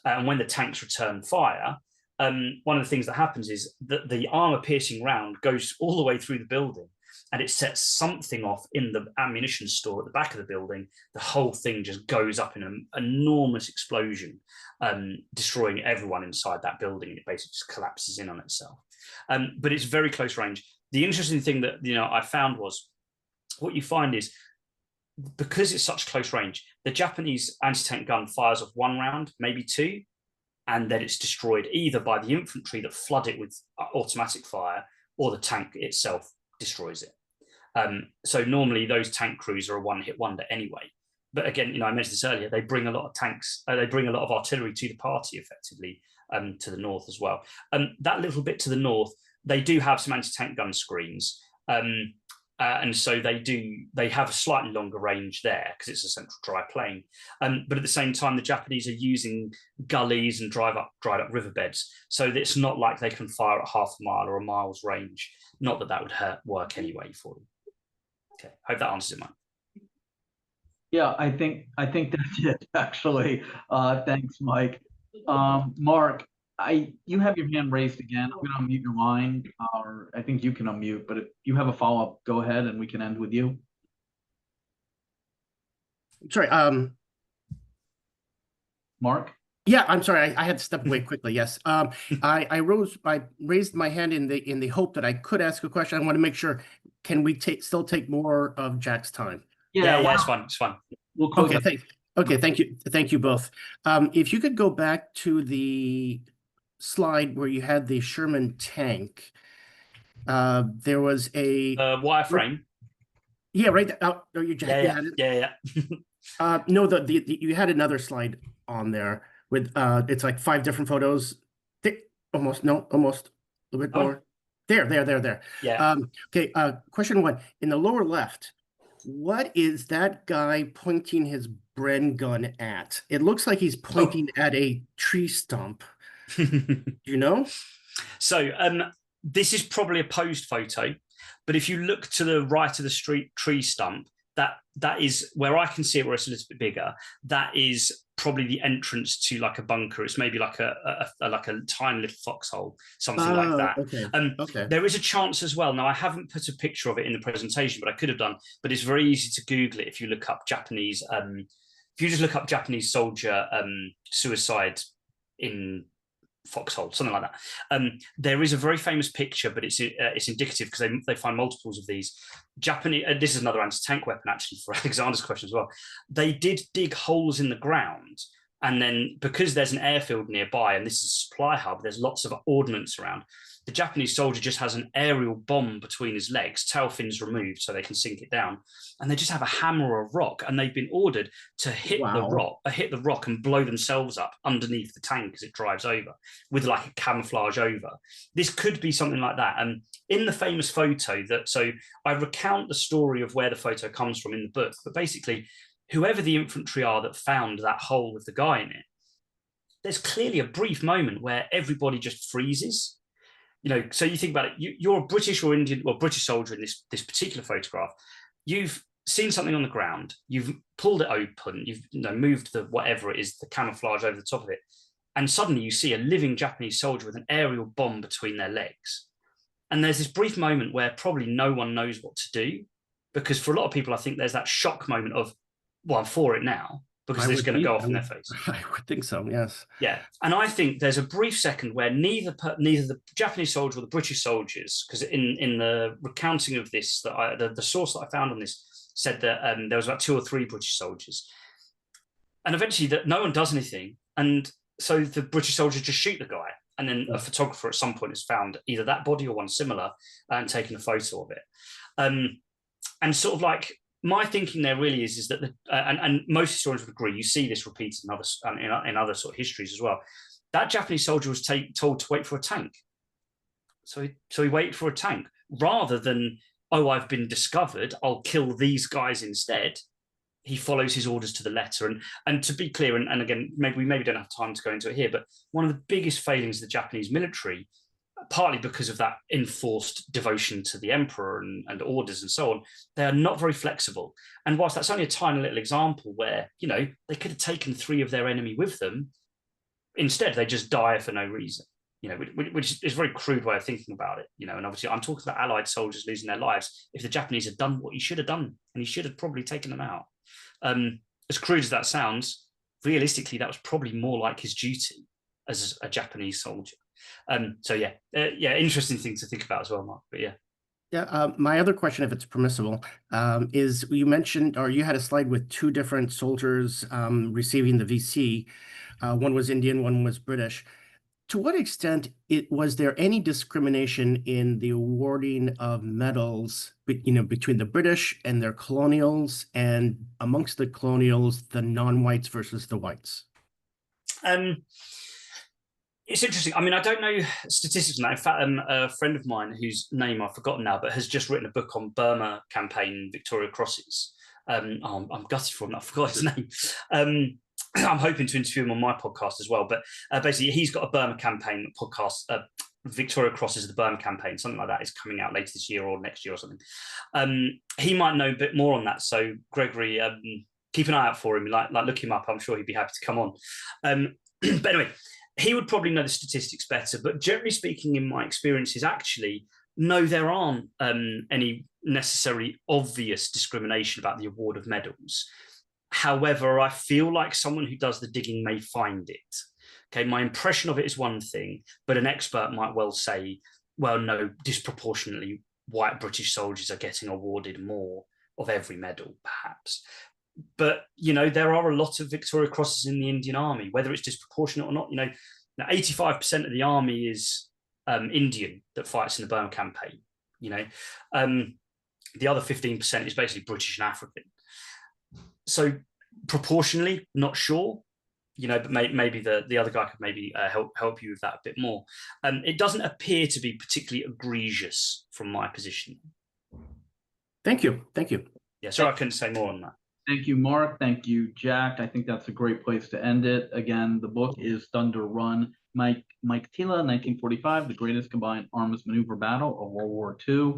And when the tanks return fire, one of the things that happens is that the armor-piercing round goes all the way through the building, and it sets something off in the ammunition store at the back of the building. The whole thing just goes up in an enormous explosion, destroying everyone inside that building. It basically just collapses in on itself. But it's very close range. The interesting thing that I found was, what you find is, because it's such close range, the Japanese anti-tank gun fires off 1 round, maybe 2, and then it's destroyed either by the infantry that flood it with automatic fire, or the tank itself destroys it. So normally those tank crews are a one-hit wonder anyway. But again, I mentioned this earlier, they bring a lot of tanks, they bring a lot of artillery to the party effectively, to the north as well. That little bit to the north, they do have some anti-tank gun screens. And so they have a slightly longer range there because it's a central dry plain. But at the same time, the Japanese are using gullies and dried up riverbeds. So that it's not like they can fire at half a mile or a mile's range. Not that would work anyway for them. Okay, hope that answers it, Mike. Yeah, I think that's it, actually. Thanks, Mike. Mark, you have your hand raised again. I'm going to unmute your line, or I think you can unmute, but if you have a follow-up, go ahead and we can end with you. Sorry. Mark? Yeah, I'm sorry. I had to step away quickly. Yes. I raised my hand in the hope that I could ask a question. I want to make sure, can we still take more of Jack's time? Yeah, it's fun. It's fun. We'll close Okay, thank you. Thank you both. If you could go back to the slide where you had the Sherman tank, there was a wireframe. Yeah, right. Oh, you had it? Yeah. No, you had another slide on there with it's like 5 different photos. Almost a little bit more. There. Yeah. Okay. Question 1: in the lower left, what is that guy pointing his Bren gun at? It looks like he's pointing at a tree stump. Do you know? So this is probably a posed photo, but if you look to the right of the tree stump, that is where I can see it, where it's a little bit bigger. That is probably the entrance to like a bunker. It's maybe like a tiny little foxhole, something like that. Okay. There is a chance as well. Now, I haven't put a picture of it in the presentation, but I could have done. But it's very easy to Google it if you look up Japanese. If you just look up Japanese soldier suicide in foxhole, something like that. There is a very famous picture, but it's indicative because they find multiples of these. Japanese, this is another anti-tank weapon actually for Alexander's question as well. They did dig holes in the ground, and then because there's an airfield nearby and this is a supply hub, there's lots of ordnance around. The Japanese soldier just has an aerial bomb between his legs, tail fins removed so they can sink it down, and they just have a hammer or a rock, and they've been ordered to hit the rock and blow themselves up underneath the tank as it drives over with like a camouflage over. This could be something like that. And in the famous photo so I recount the story of where the photo comes from in the book, but basically whoever the infantry are that found that hole with the guy in it, there's clearly a brief moment where everybody just freezes. So you think about it, you're a British or Indian or British soldier in this particular photograph. You've seen something on the ground, you've pulled it open, you've moved the whatever it is, the camouflage over the top of it, and suddenly you see a living Japanese soldier with an aerial bomb between their legs. And there's this brief moment where probably no one knows what to do, because for a lot of people, I think there's that shock moment of, well, I'm for it now, because I it's would going to think- go off in their face. I would think so, yes. Yeah, and I think there's a brief second where neither the Japanese soldier or the British soldiers, because in the recounting of this, the source that I found on this said that there was about 2 or 3 British soldiers, and eventually that no one does anything, and so the British soldiers just shoot the guy, and then a photographer at some point has found either that body or one similar and taken a photo of it, and sort of like. My thinking there really is that and most historians would agree. You see this repeated in other sort of histories as well. That Japanese soldier was told to wait for a tank, so he waited for a tank rather than, oh, I've been discovered, I'll kill these guys instead. He follows his orders to the letter. And to be clear, and again, we maybe don't have time to go into it here, but one of the biggest failings of the Japanese military, partly because of that enforced devotion to the emperor and orders and so on, they are not very flexible. And whilst that's only a tiny little example where, they could have taken 3 of their enemy with them, instead they just die for no reason, which is a very crude way of thinking about it, and obviously I'm talking about Allied soldiers losing their lives. If the Japanese had done what he should have done, and he should have probably taken them out. As crude as that sounds, realistically, that was probably more like his duty as a Japanese soldier. So interesting thing to think about as well, Mark. But yeah. My other question, if it's permissible, is you mentioned, or you had a slide with 2 different soldiers receiving the VC. One was Indian, one was British. To what extent was there any discrimination in the awarding of medals, between the British and their colonials, and amongst the colonials, the non-whites versus the whites? It's interesting. I mean, I don't know statistics on that. In fact, a friend of mine whose name I've forgotten now, but has just written a book on Burma campaign Victoria Crosses. I'm gutted for him. I forgot his name. I'm hoping to interview him on my podcast as well. But basically, he's got a Burma campaign podcast. Victoria Crosses the Burma campaign, something like that, is coming out later this year or next year or something. He might know a bit more on that. So, Gregory, keep an eye out for him. Like look him up. I'm sure he'd be happy to come on. But anyway. He would probably know the statistics better, but generally speaking, in my experiences, actually, no, there aren't any necessarily obvious discrimination about the award of medals. However, I feel like someone who does the digging may find it. Okay, my impression of it is one thing, but an expert might well say, well, no, disproportionately, white British soldiers are getting awarded more of every medal, perhaps. But, there are a lot of Victoria Crosses in the Indian Army, whether it's disproportionate or not. Now 85% of the army is Indian that fights in the Burma campaign. The other 15% is basically British and African. So proportionally, not sure, but maybe the other guy could maybe help you with that a bit more. It doesn't appear to be particularly egregious from my position. Thank you. Yeah, sorry I couldn't say more on that. Thank you, Mark. Thank you, Jack. I think that's a great place to end it. Again, the book is Thunder Run Meiktila, 1945, the greatest combined arms maneuver battle of World War II.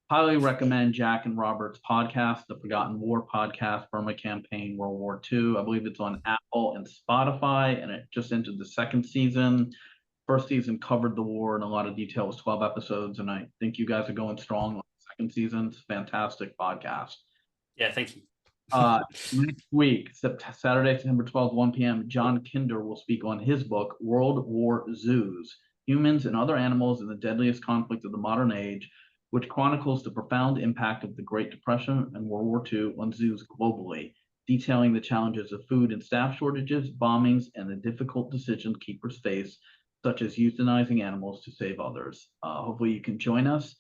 Highly recommend Jack and Robert's podcast, the Forgotten War podcast, Burma Campaign, World War II. I believe it's on Apple and Spotify, and it just entered the 2nd season. First season covered the war in a lot of detail. It was 12 episodes, and I think you guys are going strong on the 2nd season. It's a fantastic podcast. Yeah, thank you. Next week, Saturday, September 12th, 1 p.m., John Kinder will speak on his book, World War Zoos, Humans and Other Animals in the Deadliest Conflict of the Modern Age, which chronicles the profound impact of the Great Depression and World War II on zoos globally, detailing the challenges of food and staff shortages, bombings, and the difficult decisions keepers face, such as euthanizing animals to save others. Hopefully you can join us.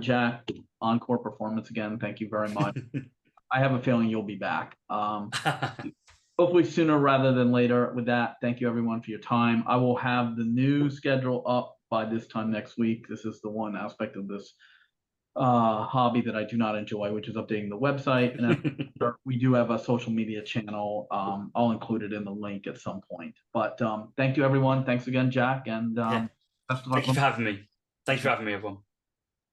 Jack, encore performance again. Thank you very much. I have a feeling you'll be back. Hopefully sooner rather than later. With that, thank you everyone for your time. I will have the new schedule up by this time next week. This is the one aspect of this hobby that I do not enjoy, which is updating the website. And we do have a social media channel. I'll include it in the link at some point. But thank you everyone. Thanks again, Jack. And best of luck. Thank you for having me. Thanks for having me, everyone.